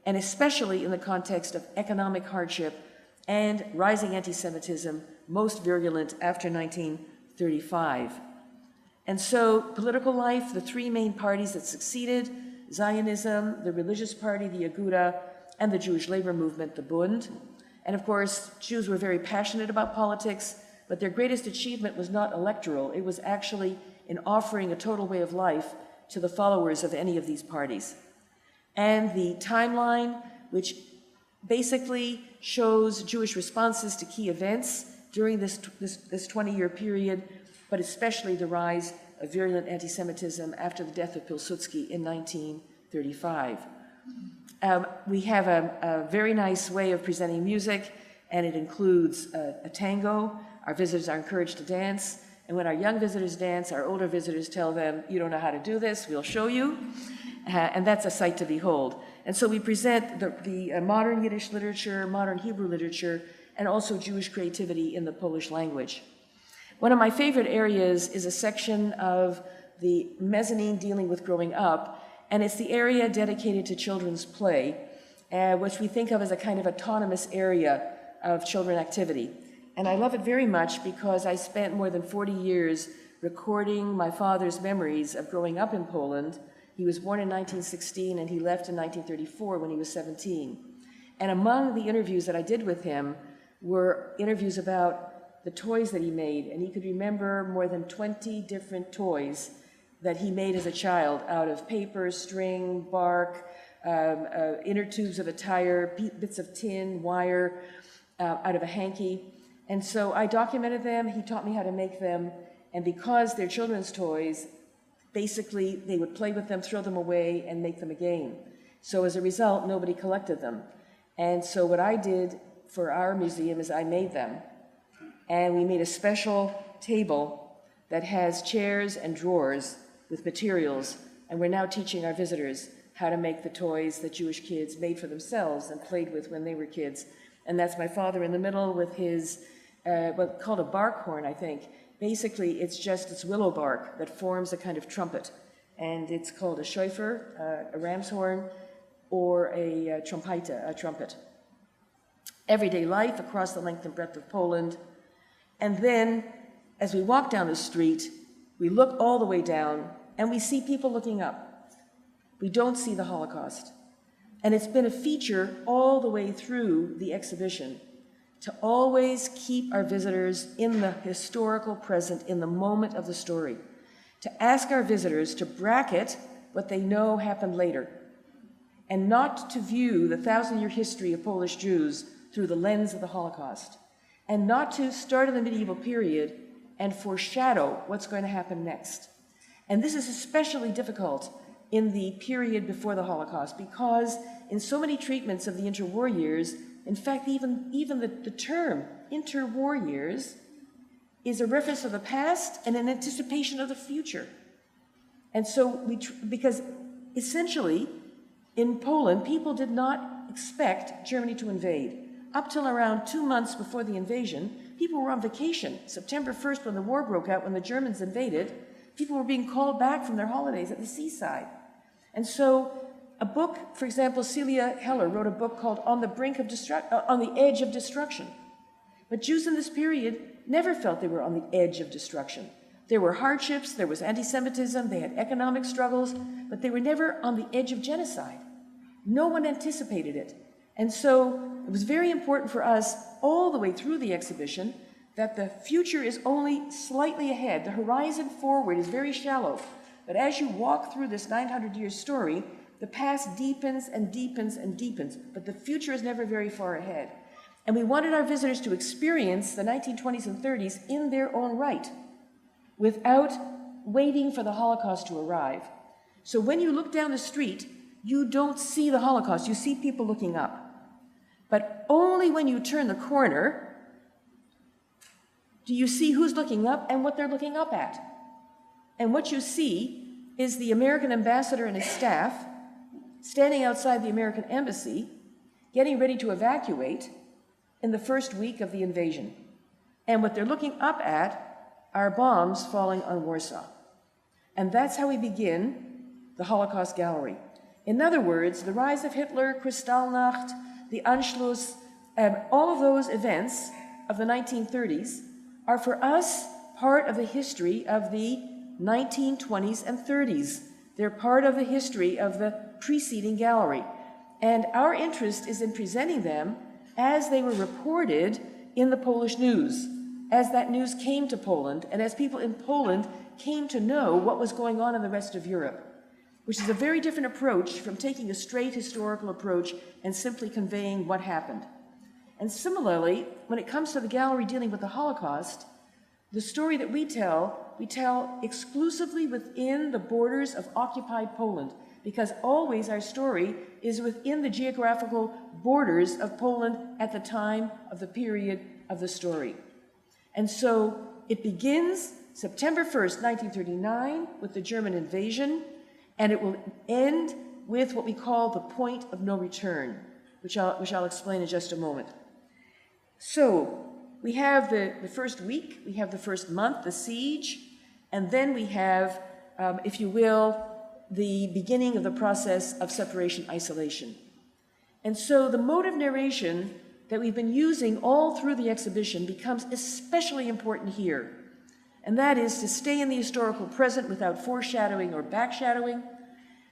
and especially in the context of economic hardship and rising anti-Semitism, most virulent after 1935. And so political life, the 3 main parties that succeeded, Zionism, the religious party, the Aguda, and the Jewish labor movement, the Bund. And of course, Jews were very passionate about politics, but their greatest achievement was not electoral. It was actually in offering a total way of life to the followers of any of these parties. And the timeline, which basically shows Jewish responses to key events during this 20-year period, but especially the rise of virulent anti-Semitism after the death of Pilsudski in 1935. We have a very nice way of presenting music, and it includes a tango. Our visitors are encouraged to dance, and when our young visitors dance, our older visitors tell them, you don't know how to do this, we'll show you. And that's a sight to behold. And so we present the modern Yiddish literature, modern Hebrew literature, and also Jewish creativity in the Polish language. One of my favorite areas is a section of the mezzanine dealing with growing up, and it's the area dedicated to children's play, which we think of as a kind of autonomous area of children activity. And I love it very much because I spent more than 40 years recording my father's memories of growing up in Poland. He was born in 1916 and he left in 1934 when he was 17. And among the interviews that I did with him were interviews about the toys that he made, and he could remember more than 20 different toys that he made as a child out of paper, string, bark, inner tubes of a tire, bits of tin, wire, out of a hanky. And so I documented them, he taught me how to make them, and because they're children's toys, basically they would play with them, throw them away, and make them again. So as a result, nobody collected them. And so what I did for our museum is I made them. And we made a special table that has chairs and drawers with materials, and we're now teaching our visitors how to make the toys that Jewish kids made for themselves and played with when they were kids. And that's my father in the middle with his, what's called a bark horn, I think. Basically, it's willow bark that forms a kind of trumpet. And it's called a shofar, a ram's horn, or a trompeta, a trumpet. Everyday life across the length and breadth of Poland. And then, as we walk down the street, we look all the way down, and we see people looking up. We don't see the Holocaust. And it's been a feature all the way through the exhibition to always keep our visitors in the historical present, in the moment of the story, to ask our visitors to bracket what they know happened later, and not to view the 1,000-year history of Polish Jews through the lens of the Holocaust, and not to start in the medieval period and foreshadow what's going to happen next. And this is especially difficult in the period before the Holocaust, because in so many treatments of the interwar years, in fact, even the term interwar years is a reference to the past and an anticipation of the future. And so, because essentially, in Poland, people did not expect Germany to invade. Up till around 2 months before the invasion, people were on vacation. September 1st, when the war broke out, when the Germans invaded, people were being called back from their holidays at the seaside. And so a book, for example, Celia Heller wrote a book called On the Edge of Destruction. But Jews in this period never felt they were on the edge of destruction. There were hardships, there was anti-Semitism, they had economic struggles, but they were never on the edge of genocide. No one anticipated it. And so it was very important for us all the way through the exhibition that the future is only slightly ahead. The horizon forward is very shallow. But as you walk through this 900-year story, the past deepens and deepens and deepens, but the future is never very far ahead. And we wanted our visitors to experience the 1920s and 30s in their own right, without waiting for the Holocaust to arrive. So when you look down the street, you don't see the Holocaust, you see people looking up. But only when you turn the corner do you see who's looking up and what they're looking up at. And what you see is the American ambassador and his staff standing outside the American embassy, getting ready to evacuate in the first week of the invasion. And what they're looking up at are bombs falling on Warsaw. And that's how we begin the Holocaust Gallery. In other words, the rise of Hitler, Kristallnacht, the Anschluss, all of those events of the 1930s are for us part of the history of the 1920s and 30s. They're part of the history of the preceding gallery. And our interest is in presenting them as they were reported in the Polish news, as that news came to Poland, and as people in Poland came to know what was going on in the rest of Europe, which is a very different approach from taking a straight historical approach and simply conveying what happened. And similarly, when it comes to the gallery dealing with the Holocaust, the story that we tell exclusively within the borders of occupied Poland, because always our story is within the geographical borders of Poland at the time of the period of the story. And so it begins September 1st, 1939, with the German invasion, and it will end with what we call the point of no return, which I'll explain in just a moment. So we have the first week, we have the first month, the siege, and then we have, if you will, the beginning of the process of separation, isolation. And so the mode of narration that we've been using all through the exhibition becomes especially important here. And that is to stay in the historical present without foreshadowing or backshadowing,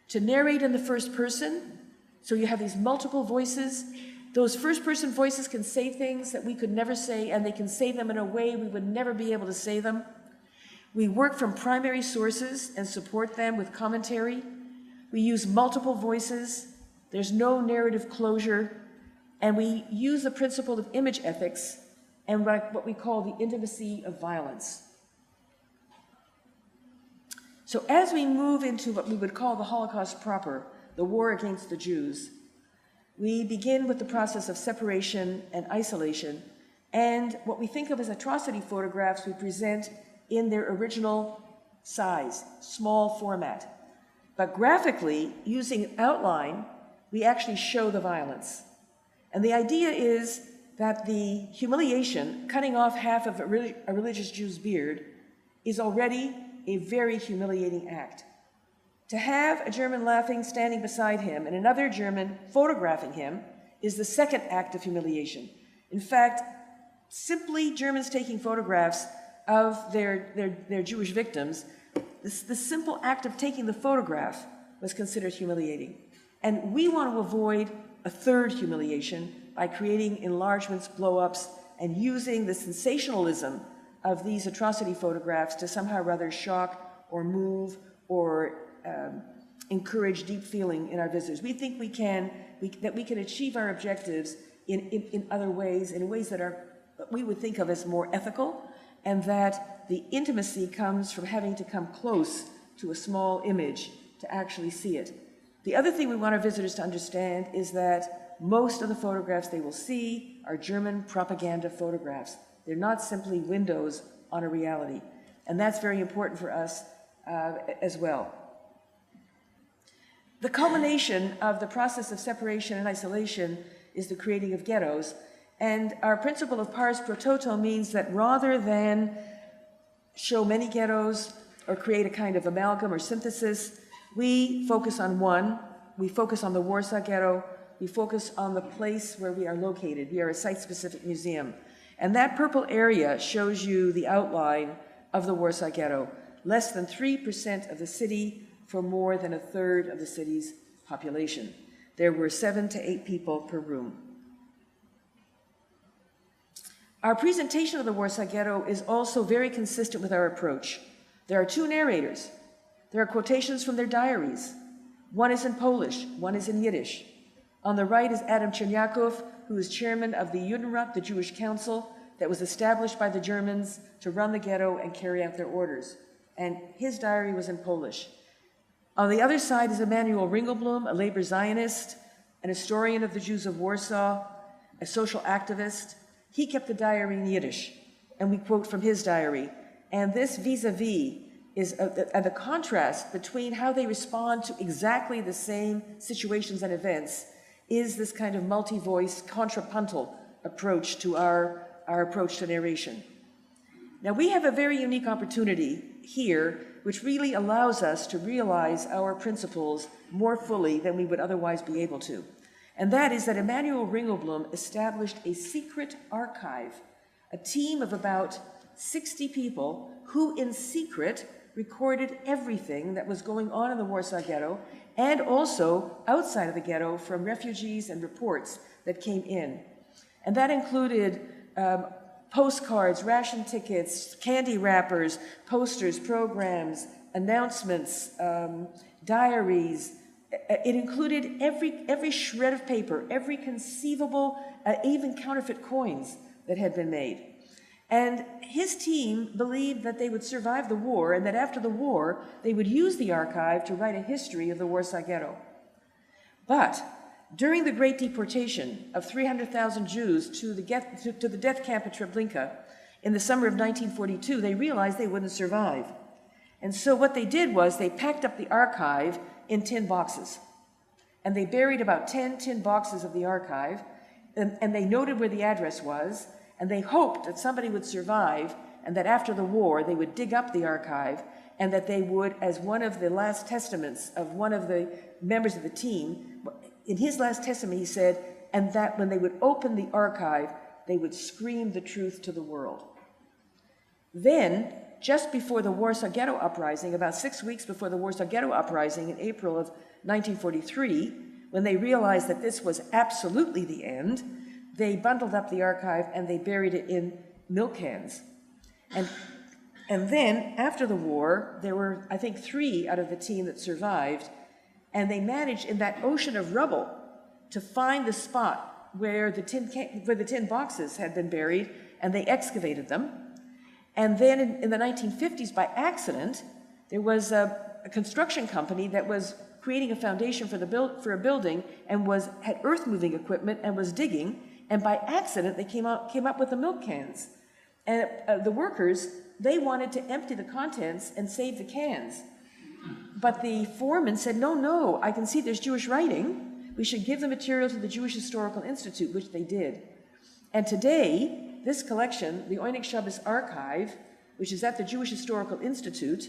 to narrate in the first person, so you have these multiple voices. Those first-person voices can say things that we could never say, and they can say them in a way we would never be able to say them. We work from primary sources and support them with commentary. We use multiple voices. There's no narrative closure. And we use the principle of image ethics and what we call the intimacy of violence. So as we move into what we would call the Holocaust proper, the war against the Jews, we begin with the process of separation and isolation, and what we think of as atrocity photographs we present in their original size, small format. But graphically, using outline, we actually show the violence. And the idea is that the humiliation, cutting off half of a religious Jew's beard, is already a very humiliating act. To have a German laughing standing beside him and another German photographing him is the second act of humiliation. In fact, simply Germans taking photographs of their Jewish victims, the simple act of taking the photograph was considered humiliating. And we want to avoid a third humiliation by creating enlargements, blow-ups, and using the sensationalism of these atrocity photographs to somehow rather shock or move or encourage deep feeling in our visitors. We think that we can achieve our objectives in other ways, in ways that are what we would think of as more ethical, and that the intimacy comes from having to come close to a small image to actually see it. The other thing we want our visitors to understand is that most of the photographs they will see are German propaganda photographs. They're not simply windows on a reality. And that's very important for us as well. The culmination of the process of separation and isolation is the creating of ghettos. And our principle of pars pro toto means that rather than show many ghettos or create a kind of amalgam or synthesis, we focus on one. We focus on the Warsaw Ghetto. We focus on the place where we are located. We are a site-specific museum. And that purple area shows you the outline of the Warsaw Ghetto. Less than 3% of the city for more than a third of the city's population. There were 7 to 8 people per room. Our presentation of the Warsaw Ghetto is also very consistent with our approach. There are 2 narrators. There are quotations from their diaries. One is in Polish, one is in Yiddish. On the right is Adam Cherniakow, who is chairman of the Judenrat, the Jewish council that was established by the Germans to run the ghetto and carry out their orders. And his diary was in Polish. On the other side is Emanuel Ringelblum, a labor Zionist, an historian of the Jews of Warsaw, a social activist. He kept the diary in Yiddish, and we quote from his diary. And this vis-a-vis is the contrast between how they respond to exactly the same situations and events is this kind of multi-voice, contrapuntal approach to our approach to narration. Now, we have a very unique opportunity here, which really allows us to realize our principles more fully than we would otherwise be able to. And that is that Emanuel Ringelblum established a secret archive, a team of about 60 people who, in secret, recorded everything that was going on in the Warsaw Ghetto and also outside of the ghetto from refugees and reports that came in. And that included postcards, ration tickets, candy wrappers, posters, programs, announcements, diaries. It included every shred of paper, every conceivable, even counterfeit coins that had been made. And his team believed that they would survive the war and that after the war, they would use the archive to write a history of the Warsaw Ghetto. But during the Great Deportation of 300,000 Jews to the death camp at Treblinka in the summer of 1942, they realized they wouldn't survive. And so what they did was they packed up the archive in tin boxes. And they buried about 10 tin boxes of the archive, and they noted where the address was, and they hoped that somebody would survive, and that after the war they would dig up the archive, and that they would, as one of the last testaments of one of the members of the team, in his last testament he said, and that when they would open the archive, they would scream the truth to the world. Then, just before the Warsaw Ghetto Uprising, about 6 weeks before the Warsaw Ghetto Uprising in April of 1943, when they realized that this was absolutely the end, they bundled up the archive and they buried it in milk cans. And then, after the war, there were, I think, 3 out of the team that survived, and they managed in that ocean of rubble to find the spot where the tin boxes had been buried, and they excavated them. And then in the 1950s, by accident, there was a construction company that was creating a foundation for a building and had earth-moving equipment and was digging, and by accident they came up with the milk cans. And the workers, they wanted to empty the contents and save the cans. But the foreman said, no, I can see there's Jewish writing. We should give the material to the Jewish Historical Institute, which they did. And today, this collection, the Oynek Shabbos Archive, which is at the Jewish Historical Institute,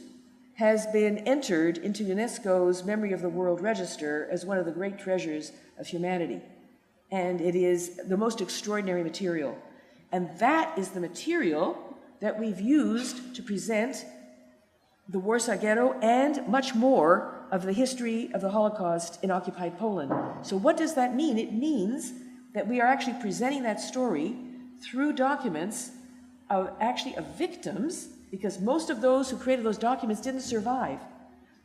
has been entered into UNESCO's Memory of the World Register as one of the great treasures of humanity. And it is the most extraordinary material. And that is the material that we've used to present the Warsaw Ghetto and much more of the history of the Holocaust in occupied Poland. So what does that mean? It means that we are actually presenting that story through documents of victims, because most of those who created those documents didn't survive.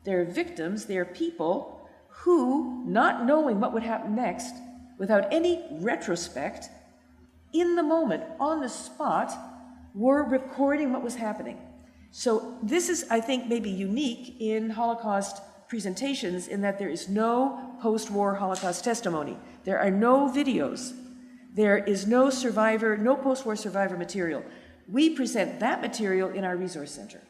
They're victims, they're people who, not knowing what would happen next, without any retrospect, in the moment, on the spot, were recording what was happening. So this is, I think, maybe unique in Holocaust presentations in that there is no post-war Holocaust testimony. There are no videos. There is no post-war survivor material. We present that material in our resource center.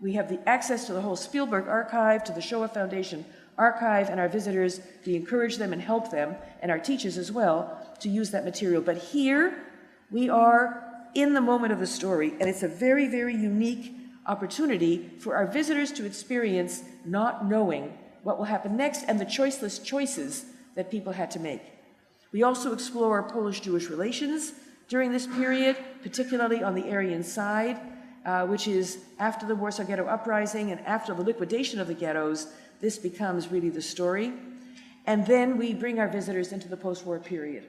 We have the access to the whole Spielberg archive, to the Shoah Foundation archive, and our visitors, we encourage them and help them, and our teachers as well, to use that material. But here, we are in the moment of the story, and it's a very, very unique opportunity for our visitors to experience not knowing what will happen next and the choiceless choices that people had to make. We also explore Polish-Jewish relations during this period, particularly on the Aryan side, which is after the Warsaw Ghetto Uprising and after the liquidation of the ghettos. This becomes really the story. And then we bring our visitors into the post-war period.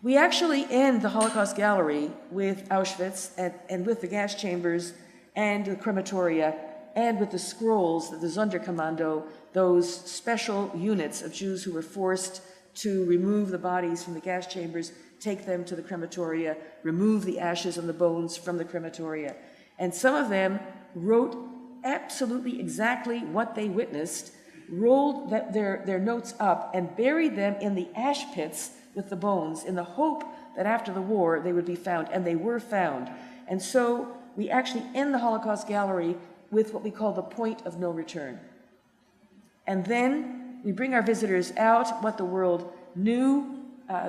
We actually end the Holocaust Gallery with Auschwitz and with the gas chambers and the crematoria and with the scrolls, the Sonderkommando, those special units of Jews who were forced to remove the bodies from the gas chambers, take them to the crematoria, remove the ashes and the bones from the crematoria. And some of them wrote absolutely exactly what they witnessed, rolled their notes up and buried them in the ash pits with the bones in the hope that after the war they would be found, and they were found. And so we actually end the Holocaust Gallery with what we call the point of no return. And then we bring our visitors out, what the world knew,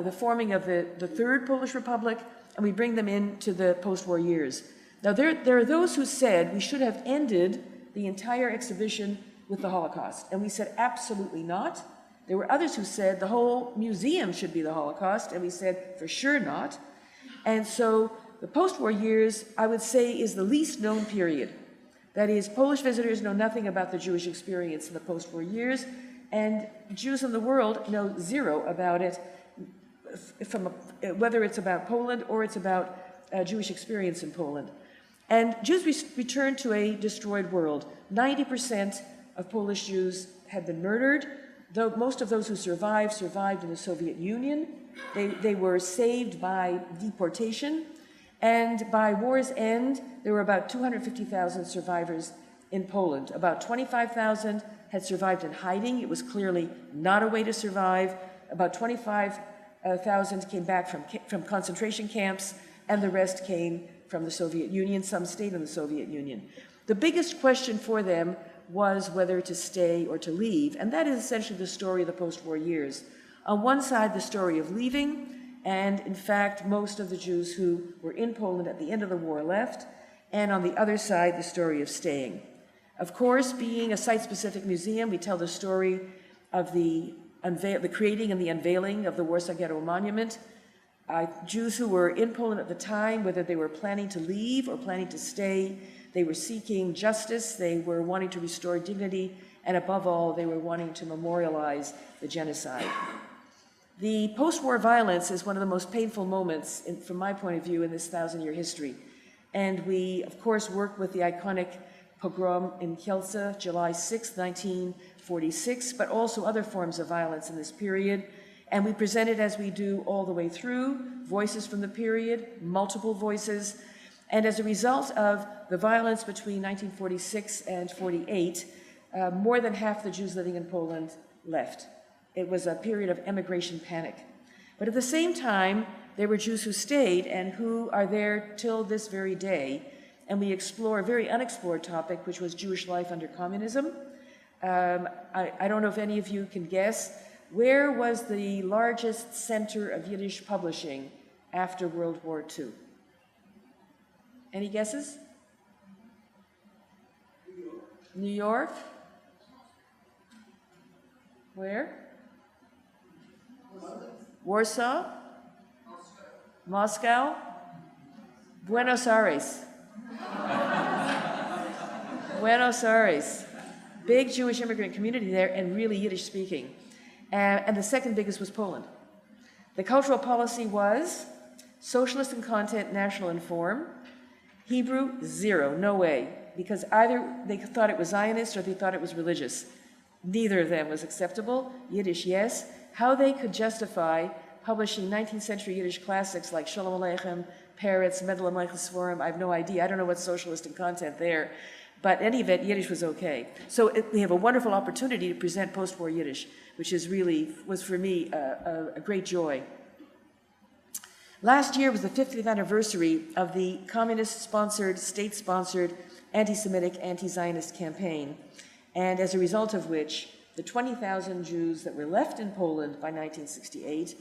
the forming of the Third Polish Republic, and we bring them into the post-war years. Now, there are those who said we should have ended the entire exhibition with the Holocaust, and we said absolutely not. There were others who said the whole museum should be the Holocaust, and we said for sure not. And so the post-war years, I would say, is the least known period. That is, Polish visitors know nothing about the Jewish experience in the post-war years, and Jews in the world know zero about it, whether it's about Poland or it's about Jewish experience in Poland. And Jews returned to a destroyed world. 90% of Polish Jews had been murdered, though most of those who survived in the Soviet Union. They were saved by deportation, and by war's end, there were about 250,000 survivors in Poland. About 25,000 had survived in hiding. It was clearly not a way to survive. About 25,000 came back from concentration camps, and the rest came from the Soviet Union. Some stayed in the Soviet Union. The biggest question for them was whether to stay or to leave, and that is essentially the story of the post-war years. On one side, the story of leaving, and in fact, most of the Jews who were in Poland at the end of the war left, and on the other side, the story of staying. Of course, being a site-specific museum, we tell the story of the creating and the unveiling of the Warsaw Ghetto monument. Jews who were in Poland at the time, whether they were planning to leave or planning to stay, they were seeking justice, they were wanting to restore dignity, and above all, they were wanting to memorialize the genocide. The post-war violence is one of the most painful moments, from my point of view, in this 1,000-year history. And we, of course, work with the iconic pogrom in Kielce, July 6, 1946, but also other forms of violence in this period. And we present it as we do all the way through, voices from the period, multiple voices. And as a result of the violence between 1946 and 48, more than half the Jews living in Poland left. It was a period of emigration panic. But at the same time, there were Jews who stayed and who are there till this very day. And we explore a very unexplored topic, which was Jewish life under communism. I don't know if any of you can guess, where was the largest center of Yiddish publishing after World War II? Any guesses? New York? Where? Warsaw? Moscow? Buenos Aires. Buenos Aires. Big Jewish immigrant community there and really Yiddish speaking. And the second biggest was Poland. The cultural policy was socialist in content, national in form. Hebrew, zero, no way, because either they thought it was Zionist or they thought it was religious. Neither of them was acceptable. Yiddish, yes. How they could justify publishing 19th century Yiddish classics like Shalom Aleichem, Peretz, Medal HaMeichel Svarim, I have no idea. I don't know what's socialist in content there. But in any event, Yiddish was okay. So we have a wonderful opportunity to present post-war Yiddish, which is really, was for me a great joy. Last year was the 50th anniversary of the communist-sponsored, state-sponsored, anti-Semitic, anti-Zionist campaign, and as a result of which, the 20,000 Jews that were left in Poland by 1968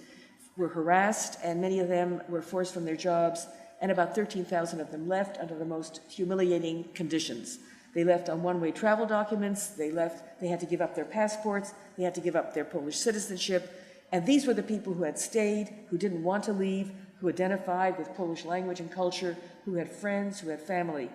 were harassed, and many of them were forced from their jobs, and about 13,000 of them left under the most humiliating conditions. They left on one-way travel documents, they had to give up their passports, they had to give up their Polish citizenship, and these were the people who had stayed, who didn't want to leave, who identified with Polish language and culture, who had friends, who had family.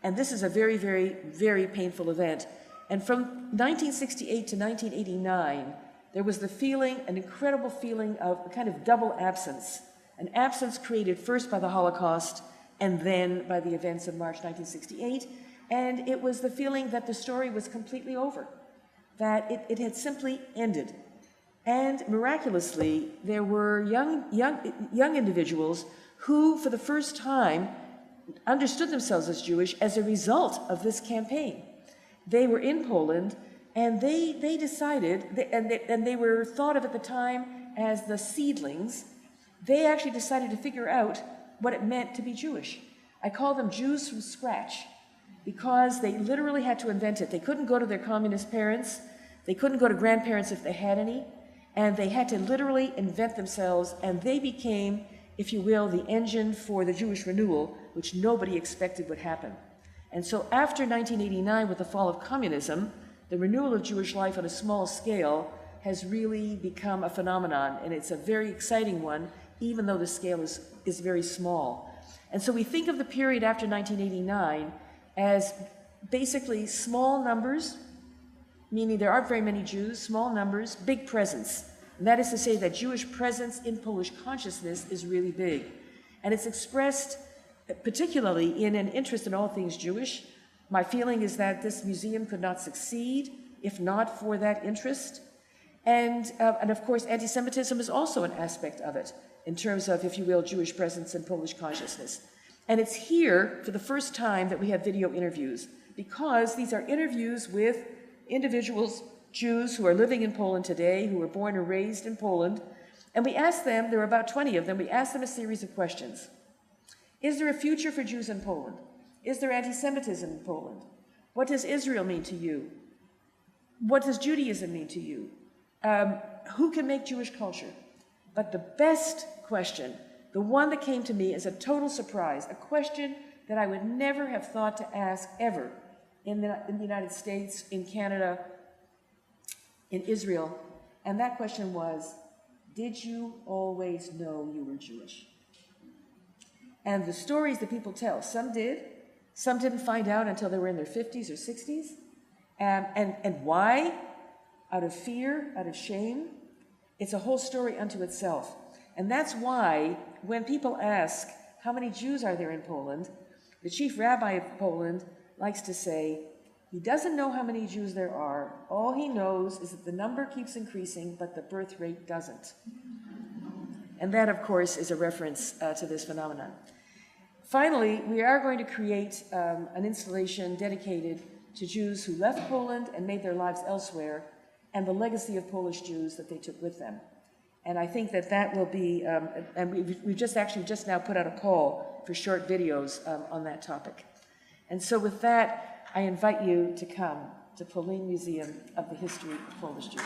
And this is a very, very, very painful event. And from 1968 to 1989, there was the feeling, an incredible feeling of a kind of double absence. An absence created first by the Holocaust and then by the events of March 1968. And it was the feeling that the story was completely over, that it had simply ended. And miraculously, there were young individuals who, for the first time, understood themselves as Jewish as a result of this campaign. They were in Poland, and they decided, and they were thought of at the time as the seedlings. They actually decided to figure out what it meant to be Jewish. I call them Jews from scratch, because they literally had to invent it. They couldn't go to their communist parents, they couldn't go to grandparents if they had any, and they had to literally invent themselves, and they became, if you will, the engine for the Jewish renewal, which nobody expected would happen. And so after 1989, with the fall of communism, the renewal of Jewish life on a small scale has really become a phenomenon, and it's a very exciting one, even though the scale is very small. And so we think of the period after 1989 as basically small numbers, meaning there aren't very many Jews, small numbers, big presence. And that is to say that Jewish presence in Polish consciousness is really big. And it's expressed particularly in an interest in all things Jewish. My feeling is that this museum could not succeed if not for that interest. And of course, anti-Semitism is also an aspect of it, in terms of, if you will, Jewish presence in Polish consciousness. And it's here, for the first time, that we have video interviews, because these are interviews with individuals, Jews who are living in Poland today, who were born and raised in Poland, and we ask them, there are about 20 of them, we ask them a series of questions. Is there a future for Jews in Poland? Is there anti-Semitism in Poland? What does Israel mean to you? What does Judaism mean to you? Who can make Jewish culture? But the best question, the one that came to me as a total surprise, a question that I would never have thought to ask ever in the United States, in Canada, in Israel, and that question was, did you always know you were Jewish? And the stories that people tell, some did, some didn't find out until they were in their 50s or 60s. And why? Out of fear, out of shame. It's a whole story unto itself. And that's why when people ask, how many Jews are there in Poland? The chief rabbi of Poland likes to say, he doesn't know how many Jews there are. All he knows is that the number keeps increasing, but the birth rate doesn't. And that, of course, is a reference to this phenomenon. Finally, we are going to create an installation dedicated to Jews who left Poland and made their lives elsewhere, and the legacy of Polish Jews that they took with them. And I think that that will be, and we've just now put out a call for short videos on that topic. And so with that, I invite you to come to POLIN Museum of the History of Polish Jews.